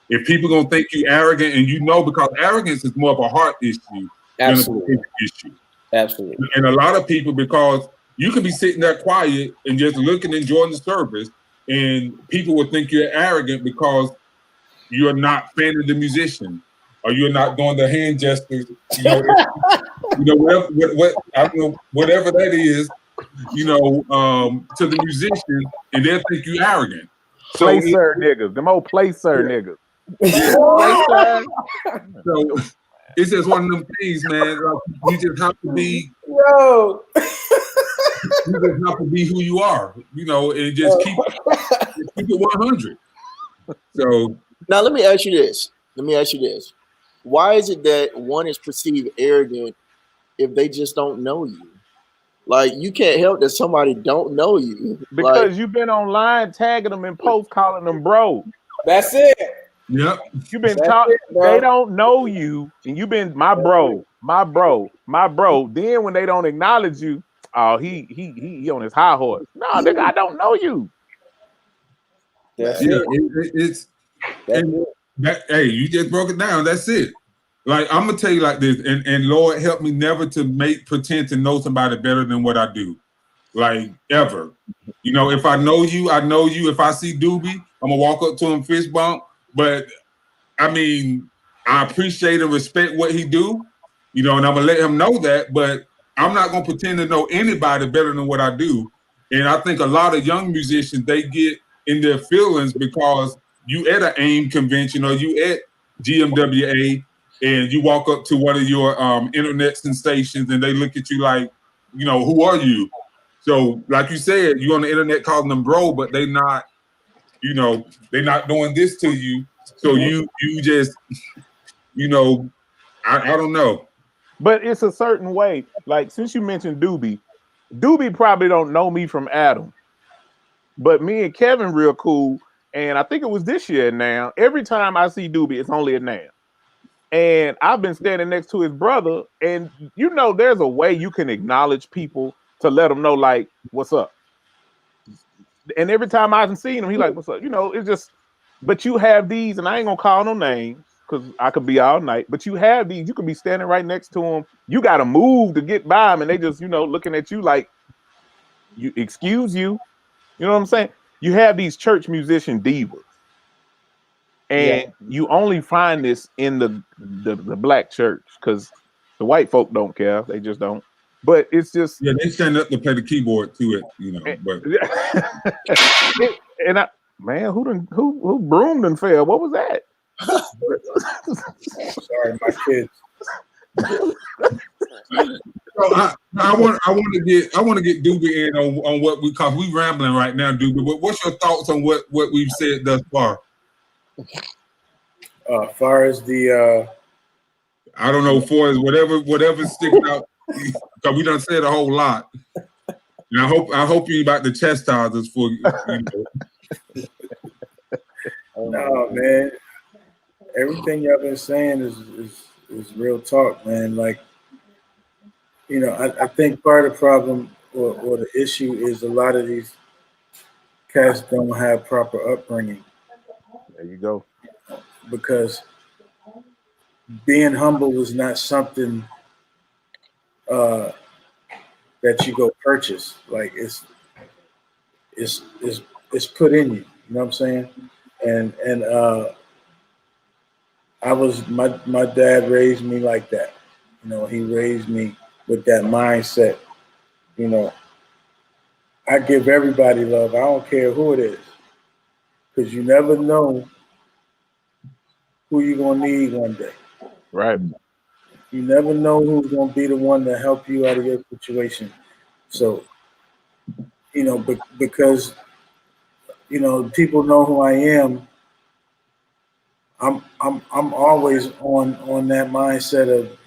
[SPEAKER 1] If people gonna think you arrogant, and you know, because arrogance is more of a heart issue.
[SPEAKER 5] Absolutely.
[SPEAKER 1] Issue.
[SPEAKER 5] Absolutely.
[SPEAKER 1] And a lot of people, because you can be sitting there quiet and just looking, enjoying the service, and people will think you're arrogant because you're not fanning the musician, or you're not doing the hand gestures. You know, I don't know, whatever that is. You know, to the musician, and they'll think you arrogant. So
[SPEAKER 2] Placer niggas, them old placer niggas.
[SPEAKER 1] So it's just one of them things, man. Like, you just have to be,
[SPEAKER 5] Yo.
[SPEAKER 1] you just have to be who you are, you know, and just keep it 100. So
[SPEAKER 4] now let me ask you this. Why is it that one is perceived arrogant if they just don't know you? Like, you can't help that somebody don't know you.
[SPEAKER 2] Because
[SPEAKER 4] like,
[SPEAKER 2] you've been online tagging them and post calling them bro.
[SPEAKER 5] That's it.
[SPEAKER 1] yep.
[SPEAKER 2] You've been talking, they don't know you, and you've been my bro. Then when they don't acknowledge you, oh, he on his high horse. No, nigga, I don't know you.
[SPEAKER 5] That's
[SPEAKER 1] It's that, hey, you just broke it down. That's it. Like, I'm gonna tell you like this, and Lord help me never to pretend to know somebody better than what I do. Like, ever. You know, if I know you, I know you. If I see Doobie, I'm gonna walk up to him, fist bump. But I mean, I appreciate and respect what he do, you know, and I'm gonna let him know that, but I'm not gonna pretend to know anybody better than what I do. And I think a lot of young musicians, they get in their feelings because you at an AIM convention, or you at GMWA, and you walk up to one of your internet sensations and they look at you like, you know, who are you? So like you said, you're on the internet calling them bro, but they not, you know, they're not doing this to you. So you just, you know, I don't know.
[SPEAKER 2] But it's a certain way. Like, since you mentioned Doobie probably don't know me from Adam. But me and Kevin real cool. And I think it was this year now. Every time I see Doobie, it's only a now. And I've been standing next to his brother. And you know, there's a way you can acknowledge people to let them know, like, what's up. And every time I've seen him, he like, what's up? You know, it's just, but you have these, and I ain't gonna call no names because I could be all night, but you have these, you could be standing right next to them. You got to move to get by them, and they just, you know, looking at you like, you excuse you. You know what I'm saying? You have these church musician divas. And you only find this in the black church, because the white folk don't care. They just don't. But it's just,
[SPEAKER 1] yeah, they stand up to play the keyboard to it, you know. But
[SPEAKER 2] and I, man, who broomed and fell? What was that?
[SPEAKER 5] Sorry, my kids.
[SPEAKER 1] So I want to get Doobie in on what because we rambling right now, Doobie. What's your thoughts on what we've said thus far?
[SPEAKER 3] Far as the
[SPEAKER 1] I don't know, for as whatever sticks out, because we done said a whole lot. And I hope you about to chastise us for
[SPEAKER 3] no, man. Everything y'all been saying is real talk, man. Like, I think part of the problem or the issue is a lot of these cats don't have proper upbringing
[SPEAKER 2] There you go.
[SPEAKER 3] because being humble is not something uh, that you go purchase. Like it's put in you. You know what I'm saying? And my dad raised me like that. He raised me with that mindset. I give everybody love. I don't care who it is, because you never know who you're gonna need one day.
[SPEAKER 2] Right.
[SPEAKER 3] You never know who's gonna be the one to help you out of your situation. So, because people know who I am. I'm always on that mindset of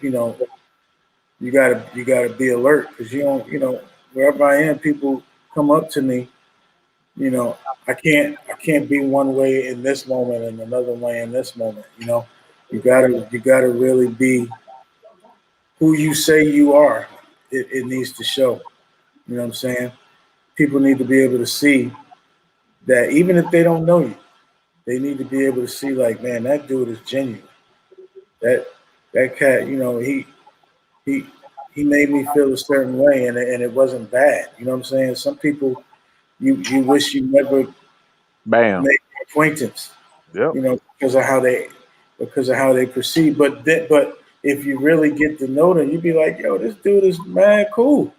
[SPEAKER 3] you gotta be alert, because you don't wherever I am, people come up to me. I can't be one way in this moment and another way in this moment. You gotta really be who you say you are. It needs to show. You know what I'm saying? People need to be able to see that even if they don't know you, they need to be able to see, like, man, that dude is genuine. That cat, he he made me feel a certain way, and it wasn't bad. You know what I'm saying? Some people you wish you never
[SPEAKER 2] Bam.
[SPEAKER 3] made acquaintance,
[SPEAKER 2] Yep.
[SPEAKER 3] because of how they perceive. But if you really get to know them, you'd be like, yo, this dude is mad cool.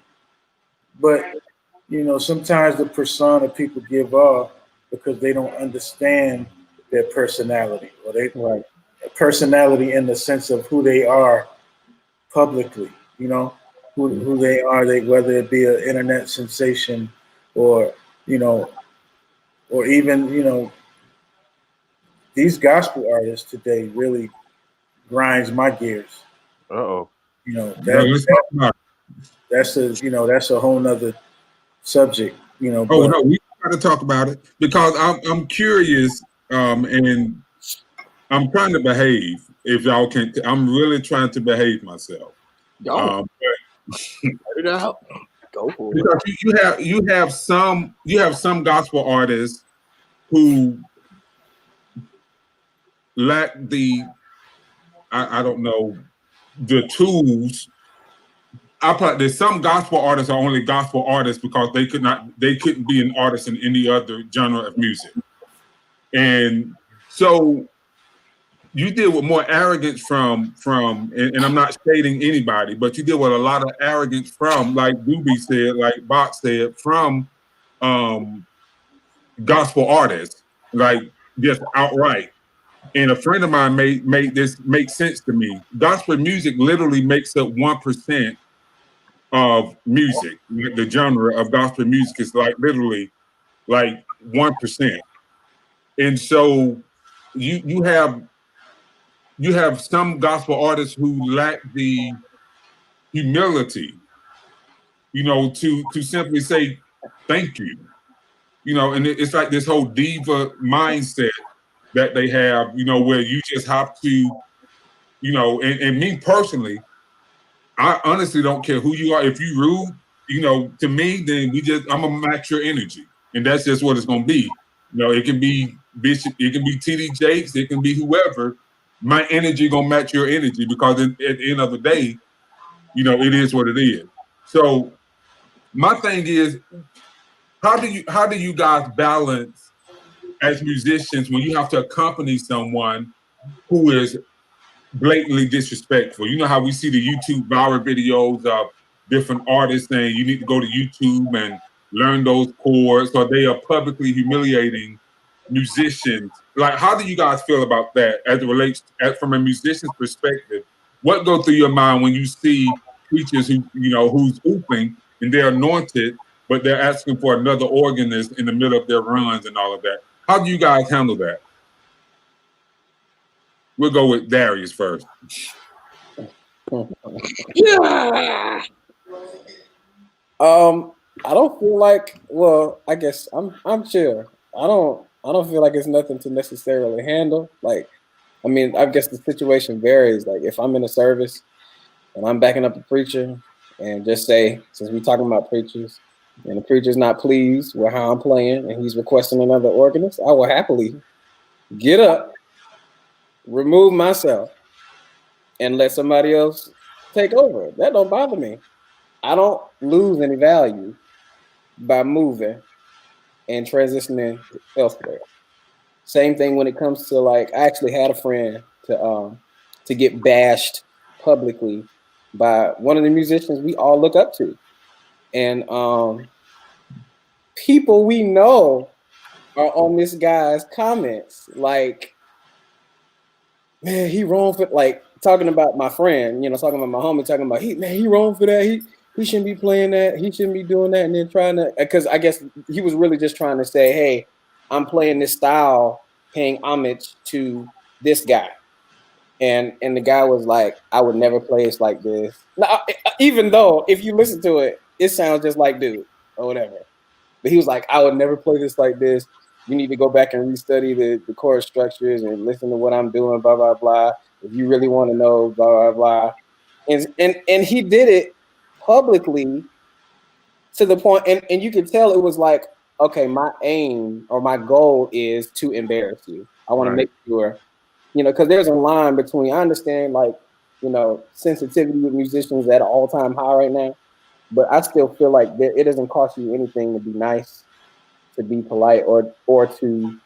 [SPEAKER 3] But sometimes the persona people give off, because they don't understand their personality, or personality in the sense of who they are publicly. Who they are. Whether it be an internet sensation, or or even these gospel artists today really grinds my gears.
[SPEAKER 2] Uh-oh.
[SPEAKER 1] let's talk about it.
[SPEAKER 3] That's a whole nother subject.
[SPEAKER 1] Oh
[SPEAKER 3] but
[SPEAKER 1] no, we got to talk about it because I'm curious, and I'm trying to behave. If y'all can, I'm really trying to behave myself.
[SPEAKER 4] Go. Let it out. Go for it.
[SPEAKER 1] Because you have some gospel artists who lack the I don't know, the tools. There's some gospel artists are only gospel artists because they couldn't be an artist in any other genre of music. And so you deal with more arrogance from and I'm not shading anybody, but you deal with a lot of arrogance from, like Doobie said, like Bach said, from gospel artists, like just outright. And a friend of mine made this make sense to me. Gospel music literally makes up 1% of music. The genre of gospel music is like literally like 1%. And so you have some gospel artists who lack the humility, to simply say thank you. And it's like this whole diva mindset that they have, where you just have to, and me personally, I honestly don't care who you are. If you rude, to me, then I'm gonna match your energy. And that's just what it's gonna be. It can be Bishop, it can be TD Jakes, it can be whoever. My energy gonna match your energy, because at the end of the day, it is what it is. So my thing is, how do you guys balance as musicians when you have to accompany someone who is blatantly disrespectful? You know how we see the YouTube viral videos of different artists saying you need to go to YouTube and learn those chords, or they are publicly humiliating musicians. Like, how do you guys feel about that as it relates from a musician's perspective? What goes through your mind when you see preachers who's hooping and they're anointed, but they're asking for another organist in the middle of their runs and all of that? How do you guys handle that? We'll go with Darius first.
[SPEAKER 5] Yeah. I don't feel like. Well, I guess I'm chill. I don't feel like it's nothing to necessarily handle. Like, I mean, I guess the situation varies. Like, if I'm in a service and I'm backing up the preacher, and just say, since we're talking about preachers, and the preacher's not pleased with how I'm playing, and he's requesting another organist, I will happily get up, remove myself, and let somebody else take over. That don't bother me. I don't lose any value by moving and transitioning elsewhere. Same thing when it comes to, like, I actually had a friend to get bashed publicly by one of the musicians we all look up to. And people we know are on this guy's comments, like, man, he wrong for, like, talking about my friend, talking about my homie, talking about he wrong for that. He shouldn't be playing that. He shouldn't be doing that. And then trying to, because I guess he was really just trying to say, hey, I'm playing this style, paying homage to this guy. And the guy was like, I would never play it like this. Now, even though if you listen to it, it sounds just like dude or whatever. But he was like, I would never play this like this. You need to go back and restudy the chord structures and listen to what I'm doing, blah, blah, blah. If you really want to know, blah, blah, blah. And he did it publicly to the point, and you could tell it was like, okay, my aim or my goal is to embarrass you. I want to make sure, because there's a line between, I understand, like, sensitivity with musicians at an all-time high right now, but I still feel like it doesn't cost you anything to be nice, to be polite, or to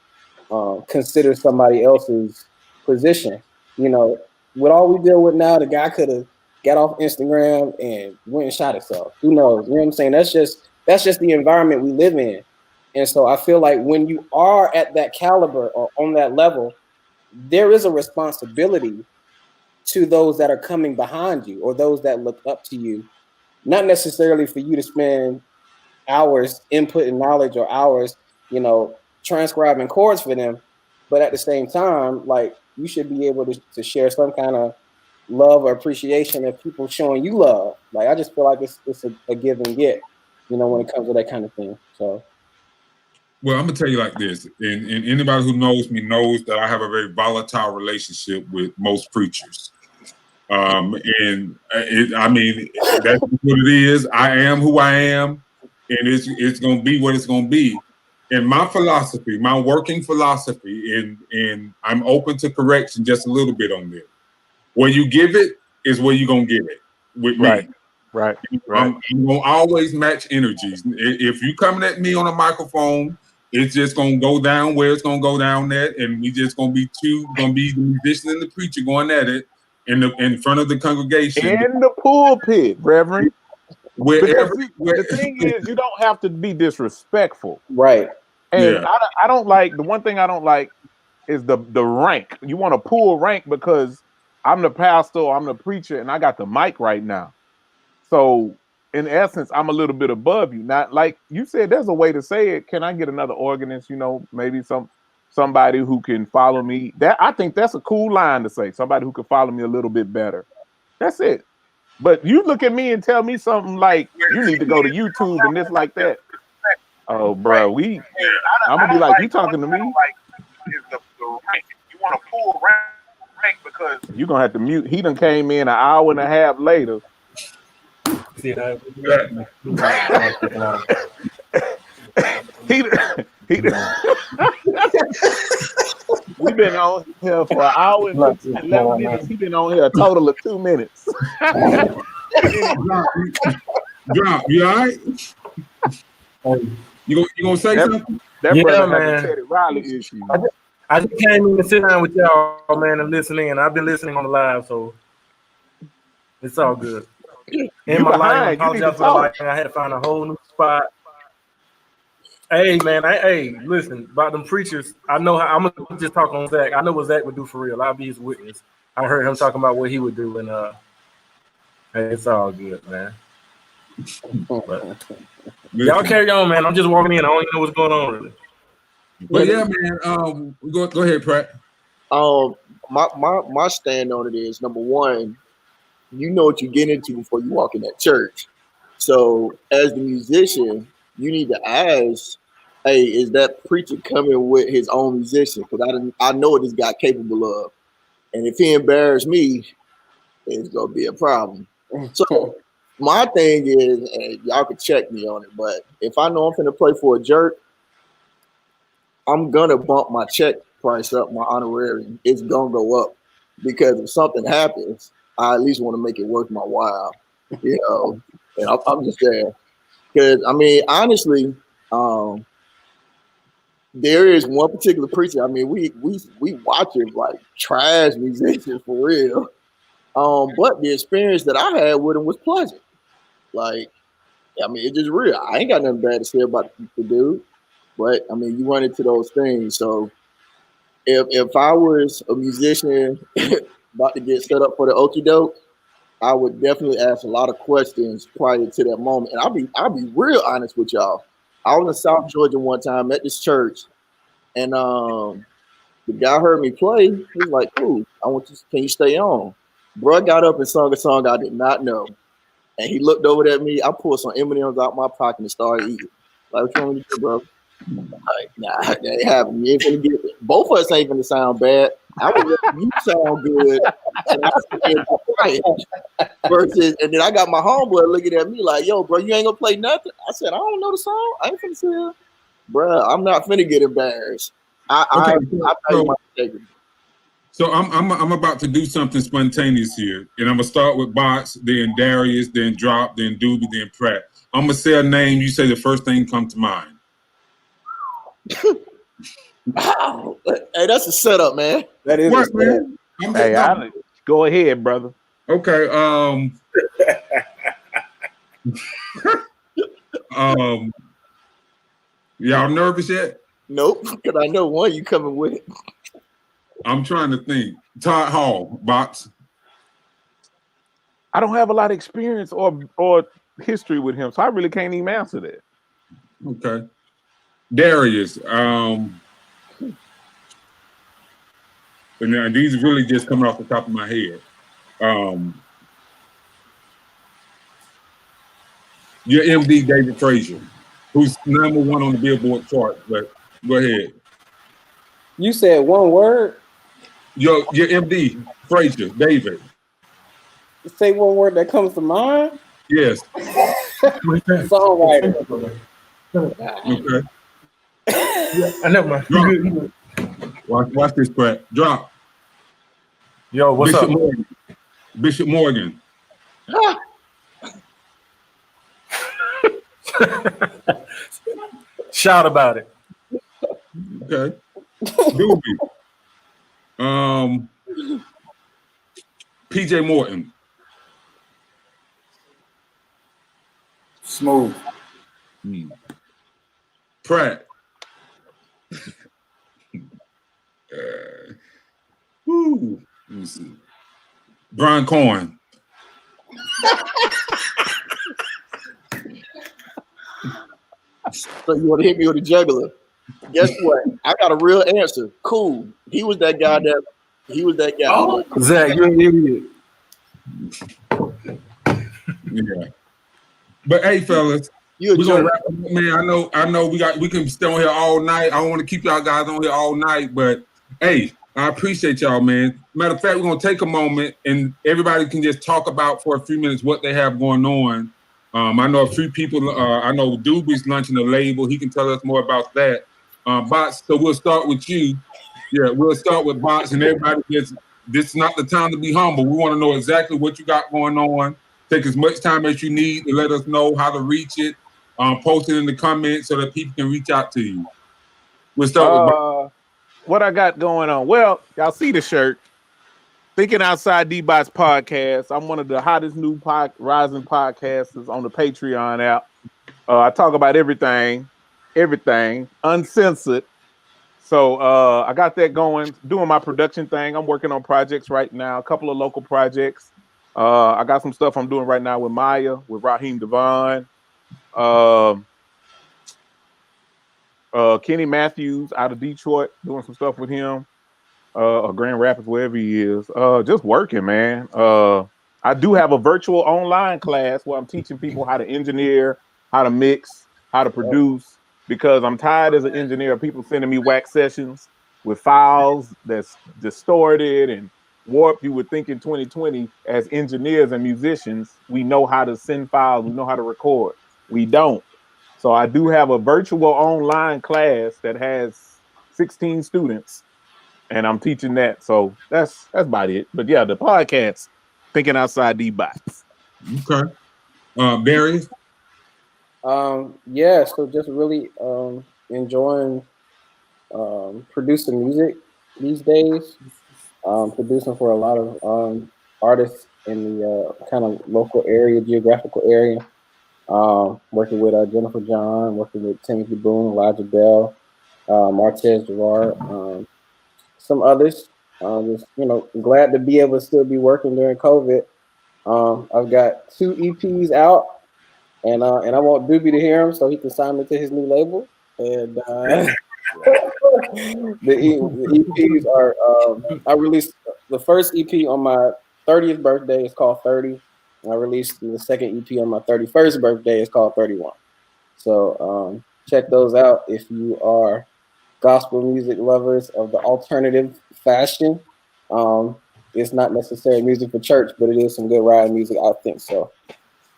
[SPEAKER 5] consider somebody else's position. With all we deal with now, the guy could have got off Instagram and went and shot himself. Who knows? You know what I'm saying? That's just the environment we live in. And so I feel like when you are at that caliber or on that level, there is a responsibility to those that are coming behind you or those that look up to you, not necessarily for you to spend hours inputting knowledge or hours, transcribing chords for them, but at the same time, like, you should be able to share some kind of love or appreciation of people showing you love. Like, I just feel like it's a give and get, when it comes to that kind of thing. So,
[SPEAKER 1] well, I'm gonna tell you like this, and anybody who knows me knows that I have a very volatile relationship with most preachers. I mean, that's what it is. I am who I am, and it's gonna be what it's gonna be. And my philosophy, my working philosophy, and I'm open to correction just a little bit on this. Where you give it is where you're gonna give it with me.
[SPEAKER 2] Right.
[SPEAKER 1] I'm gonna always match energies. If you coming at me on a microphone, it's just gonna go down where it's gonna go down at, and we just gonna be the musician and the preacher going at it in front of the congregation.
[SPEAKER 2] In the pulpit, Reverend. The thing is, you don't have to be disrespectful.
[SPEAKER 5] Right.
[SPEAKER 2] And I don't like, the one thing I don't like is the rank. You want to pull rank because I'm the pastor, I'm the preacher, and I got the mic right now. So in essence, I'm a little bit above you. Not like you said, there's a way to say it. Can I get another organist? Maybe somebody who can follow me. I think that's a cool line to say. Somebody who can follow me a little bit better. That's it. But you look at me and tell me something like you need to go to YouTube and this like that. Oh, bro, I'm gonna be like, you talking to me? You want to pull rank because you're gonna have to mute. He done came in an hour and a half later.
[SPEAKER 6] See,
[SPEAKER 2] We've been on here for an hour and 11 minutes. He's been on here a total of 2 minutes.
[SPEAKER 1] Drop, you all right? You gonna say something?
[SPEAKER 6] That brother
[SPEAKER 2] has a Teddy Riley issue.
[SPEAKER 6] I just came in to sit down with y'all, man, and listen in. I've been listening on the live, so it's all good. In my life, I apologize for the lighting. I had to find a whole new spot. Hey, man, listen, about them preachers, I know how, I'm going to just talk on Zach. I know what Zach would do for real. I'll be his witness. I heard him talking about what he would do, and hey, it's all good, man. But y'all carry on, man. I'm just walking in. I don't even know what's going on, really.
[SPEAKER 1] But yeah, man, go ahead, Pratt.
[SPEAKER 4] my stand on it is, number one, you know what you get into before you walk in that church. So as the musician, you need to ask, hey, is that preacher coming with his own musician? Because I know what this guy capable of. And if he embarrass me, it's gonna be a problem. So my thing is, and y'all can check me on it, but if I know I'm finna play for a jerk, I'm gonna bump my check price up, my honorarium. It's gonna go up because if something happens, I at least want to make it worth my while, you know. And I'm just there because I mean, honestly, there is one particular preacher. I mean, we watch him like trash musicians for real. But the experience that I had with him was pleasant. Like, I mean, it's just real. I ain't got nothing bad to say about the dude, but I mean, you run into those things. So if I was a musician about to get set up for the okie doke, I would definitely ask a lot of questions prior to that moment. And I'll be real honest with y'all. I was in South Georgia one time at this church, and the guy heard me play. He was like, "Ooh, can you stay on?" Bro got up and sung a song I did not know. And he looked over at me. I pulled some M&Ms out my pocket and started eating. Like, what you want me to do, bro? Like, nah, that ain't happening. You ain't finna get it. Both of us ain't finna sound bad. I would let you sound good, and I sit there quiet. Versus, and then I got my homeboy looking at me like, "Yo, bro, you ain't gonna play nothing." I said, "I don't know the song. I ain't finna say it, bro. I'm not finna get embarrassed." I value my integrity.
[SPEAKER 1] So I'm about to do something spontaneous here, and I'm gonna start with Bots, then Darius, then Drop, then Doobie, then Pratt. I'm gonna say a name. You say the first thing come to mind.
[SPEAKER 4] Wow. Hey, that's a setup, man.
[SPEAKER 5] That is
[SPEAKER 1] What, man?
[SPEAKER 2] Hey, go ahead, brother.
[SPEAKER 1] Okay. Y'all nervous yet?
[SPEAKER 4] Nope, because I know one you coming with it.
[SPEAKER 1] I'm trying to think. Todd Hall, Bots.
[SPEAKER 2] I don't have a lot of experience or history with him, so I really can't even answer that.
[SPEAKER 1] Okay. Darius. And now these are really just coming off the top of my head. Your MD David Frazier, who's #1 on the Billboard chart. But go ahead.
[SPEAKER 5] You said one word.
[SPEAKER 1] Your MD Frazier, David.
[SPEAKER 5] Say one word that comes to mind.
[SPEAKER 1] Yes.
[SPEAKER 5] Songwriter.
[SPEAKER 1] Okay.
[SPEAKER 6] I never mind.
[SPEAKER 1] Watch this, Pratt. Drop.
[SPEAKER 6] Yo, what's
[SPEAKER 1] Bishop
[SPEAKER 6] up?
[SPEAKER 1] Morgan. Bishop Morgan.
[SPEAKER 6] Shout about it.
[SPEAKER 1] Okay. Doobie. PJ Morton.
[SPEAKER 3] Smooth.
[SPEAKER 1] Pratt. Woo. Let me see. Brian Cohen.
[SPEAKER 4] So you want to hit me with a juggler? Guess what? I got a real answer. Cool. He was that guy.
[SPEAKER 6] Oh, Zach, you're an idiot.
[SPEAKER 1] Yeah. But hey, fellas, we're gonna wrap up, man. I know we can stay on here all night. I don't want to keep y'all guys on here all night, but hey, I appreciate y'all, man. Matter of fact, we're gonna take a moment and everybody can just talk about for a few minutes what they have going on. I know a few people. I know Doobie's launching a label. He can tell us more about that. Bots. So we'll start with you. Yeah, we'll start with Bots, and everybody gets. This is not the time to be humble. We want to know exactly what you got going on. Take as much time as you need to let us know how to reach it. Post it in the comments so that people can reach out to you. We'll start with Bots.
[SPEAKER 2] What I got going on. Well, y'all see the shirt. Thinking Outside D-Bots podcast. I'm one of the hottest new rising podcasters on the Patreon app. I talk about everything, uncensored. So I got that going, doing my production thing. I'm working on projects right now, a couple of local projects. I got some stuff I'm doing right now with Maya, with Raheem Devon, Kenny Matthews out of Detroit, doing some stuff with him. or Grand Rapids, wherever he is. Just working, man. I do have a virtual online class where I'm teaching people how to engineer, how to mix, how to produce, because I'm tired as an engineer of people sending me whack sessions with files that's distorted and warped. You would think in 2020, as engineers and musicians, we know how to send files, we know how to record. We don't. So I do have a virtual online class that has 16 students, and I'm teaching that. So that's about it. But yeah, the podcast, thinking outside the box.
[SPEAKER 1] Okay. Barry?
[SPEAKER 5] Yeah, so just really enjoying producing music these days. Producing for a lot of artists in the kind of local area, geographical area. Working with Jennifer John, working with Timothy Boone, Elijah Bell, Martez Gerard, some others. Just glad to be able to still be working during COVID. I've got 2 EPs out, and I want Doobie to hear them so he can sign me to his new label. And the EPs are. I released the first EP on my 30th birthday. It's called 30. I released the second EP on my 31st birthday. It's called 31. So check those out if you are gospel music lovers of the alternative fashion. It's not necessarily music for church, but it is some good ride music, I think so.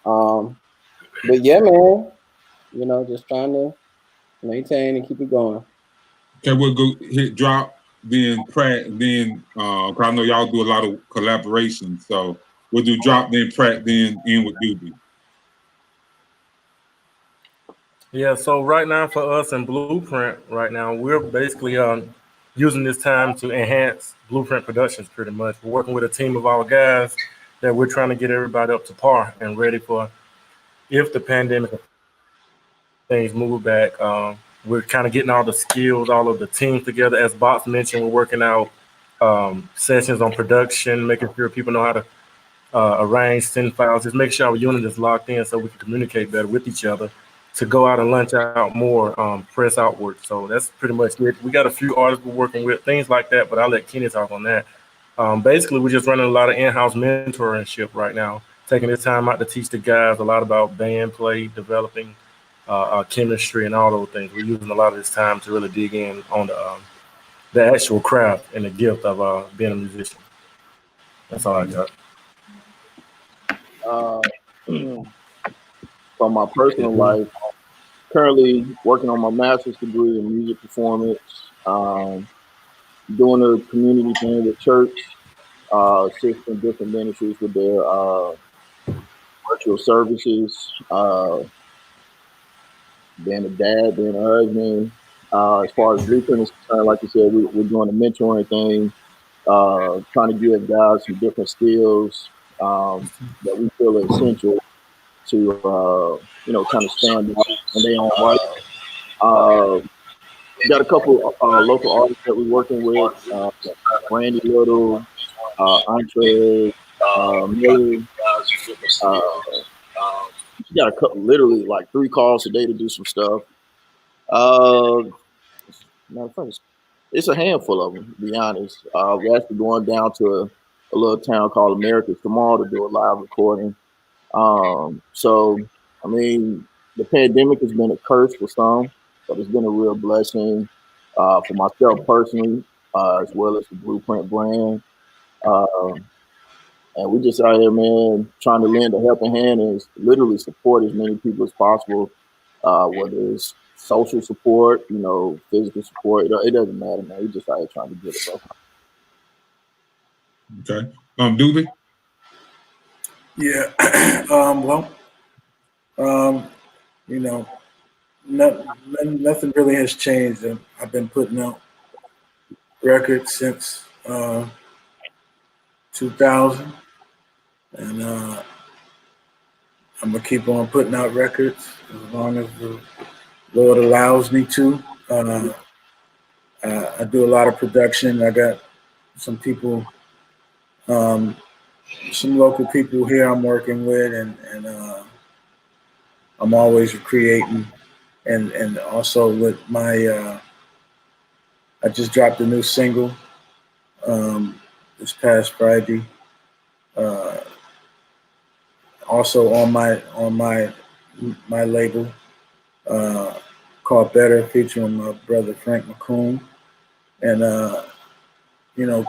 [SPEAKER 5] But yeah, man, just trying to maintain and keep it going.
[SPEAKER 1] Okay, we'll go hit drop, then Pratt, then 'cause I know y'all do a lot of collaboration, so we'll do drop, then Pratt, then end with Doobie.
[SPEAKER 6] Yeah, so right now for us in Blueprint, right now we're basically using this time to enhance Blueprint Productions. Pretty much, we're working with a team of our guys that we're trying to get everybody up to par and ready for if the pandemic things move back. We're kind of getting all the skills, all of the teams together. As Box mentioned, we're working out sessions on production, making sure people know how to arrange, send files, just make sure our unit is locked in so we can communicate better with each other to go out and lunch out more, press outward. So that's pretty much it. We got a few artists we're working with, things like that, but I'll let Kenny talk on that. Basically, we're just running a lot of in-house mentorship right now, taking this time out to teach the guys a lot about band play, developing chemistry, and all those things. We're using a lot of this time to really dig in on the actual craft and the gift of being a musician. That's all I got.
[SPEAKER 4] From my personal life, currently working on my master's degree in music performance, doing a community thing with church, assisting different ministries with their virtual services, being a dad, being a husband. As far as Blueprint is concerned, like you said, we're doing a mentoring thing, trying to give guys some different skills that we feel are essential to, kind of stand out in their own right. We got a couple local artists that we're working with, Randy Little, Entre, Miller. We got a couple, literally like 3 calls a day to do some stuff. It's a handful of them, to be honest. We're actually going down to a little town called Americas tomorrow to do a live recording. So, I mean, the pandemic has been a curse for some, but it's been a real blessing for myself personally, as well as the Blueprint brand. And we just out here, man, trying to lend a helping hand and literally support as many people as possible, whether it's social support, physical support. It doesn't matter, man. We just out here trying to get it, bro.
[SPEAKER 1] Okay. Doobie?
[SPEAKER 3] Yeah. Nothing really has changed. I've been putting out records since 2000, and I'm gonna keep on putting out records as long as the Lord allows me to. I do a lot of production. I got some people, some local people here I'm working with, and I'm always creating. And also with my, I just dropped a new single this past Friday. Also on my label called Better, featuring my brother Frank McCoon. And you know,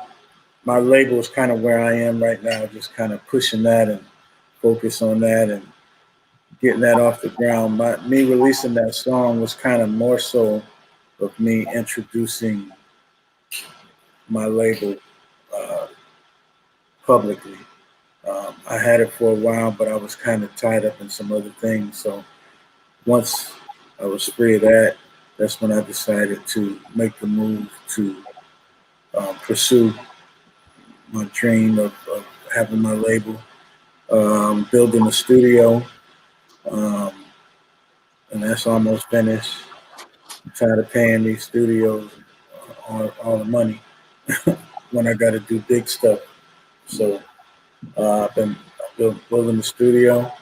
[SPEAKER 3] my label is kind of where I am right now, just kind of pushing that and focus on that and getting that off the ground. Me releasing that song was kind of more so of me introducing my label publicly. I had it for a while, but I was kind of tied up in some other things. So once I was free of that, that's when I decided to make the move to pursue my dream of having my label, building a studio, and that's almost finished. I'm tired of paying these studios all the money when I got to do big stuff. So I've been building the studio.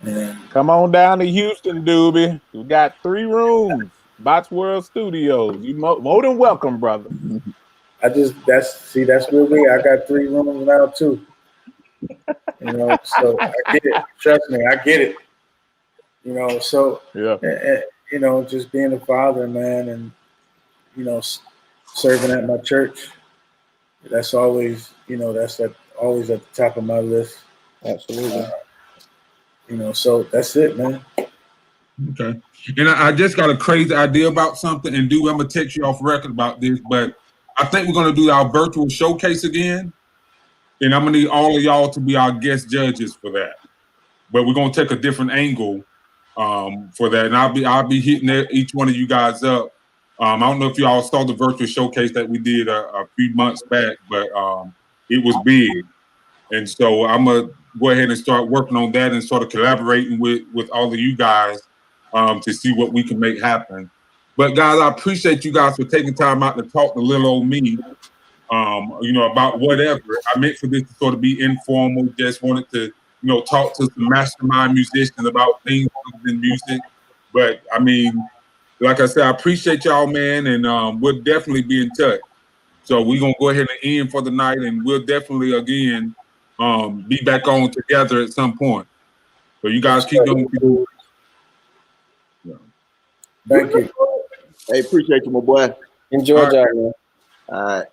[SPEAKER 3] And
[SPEAKER 2] come on down to Houston, Doobie. We got 3 rooms, Bots World Studios. You more than welcome, brother.
[SPEAKER 3] That's where I got 3 rooms now too. You know, so I get it. Trust me, I get it. You know, so
[SPEAKER 2] yeah,
[SPEAKER 3] you know, just being a father, man, and you know, serving at my church. That's always, you know, always at the top of my list.
[SPEAKER 5] Absolutely.
[SPEAKER 3] You know, so that's it, man.
[SPEAKER 1] Okay. And I just got a crazy idea about something, and I'm gonna text you off record about this, but I think we're gonna do our virtual showcase again, and I'm gonna need all of y'all to be our guest judges for that. But we're gonna take a different angle for that, and I'll be hitting each one of you guys up. I don't know if you all saw the virtual showcase that we did a few months back, but it was big, and so I'm gonna go ahead and start working on that and sort of collaborating with all of you guys to see what we can make happen. But guys, I appreciate you guys for taking time out to talk to little old me. You know, about whatever. I meant for this to sort of be informal. Just wanted to, you know, talk to some mastermind musicians about things in music. But I mean, like I said, I appreciate y'all, man, and we'll definitely be in touch. So we're gonna go ahead and end for the night, and we'll definitely again be back on together at some point. So you guys keep doing what you do. Yeah.
[SPEAKER 3] Thank you.
[SPEAKER 4] Hey, appreciate you, my boy.
[SPEAKER 5] Enjoy,
[SPEAKER 1] All right.
[SPEAKER 5] y'all, man.
[SPEAKER 4] All right.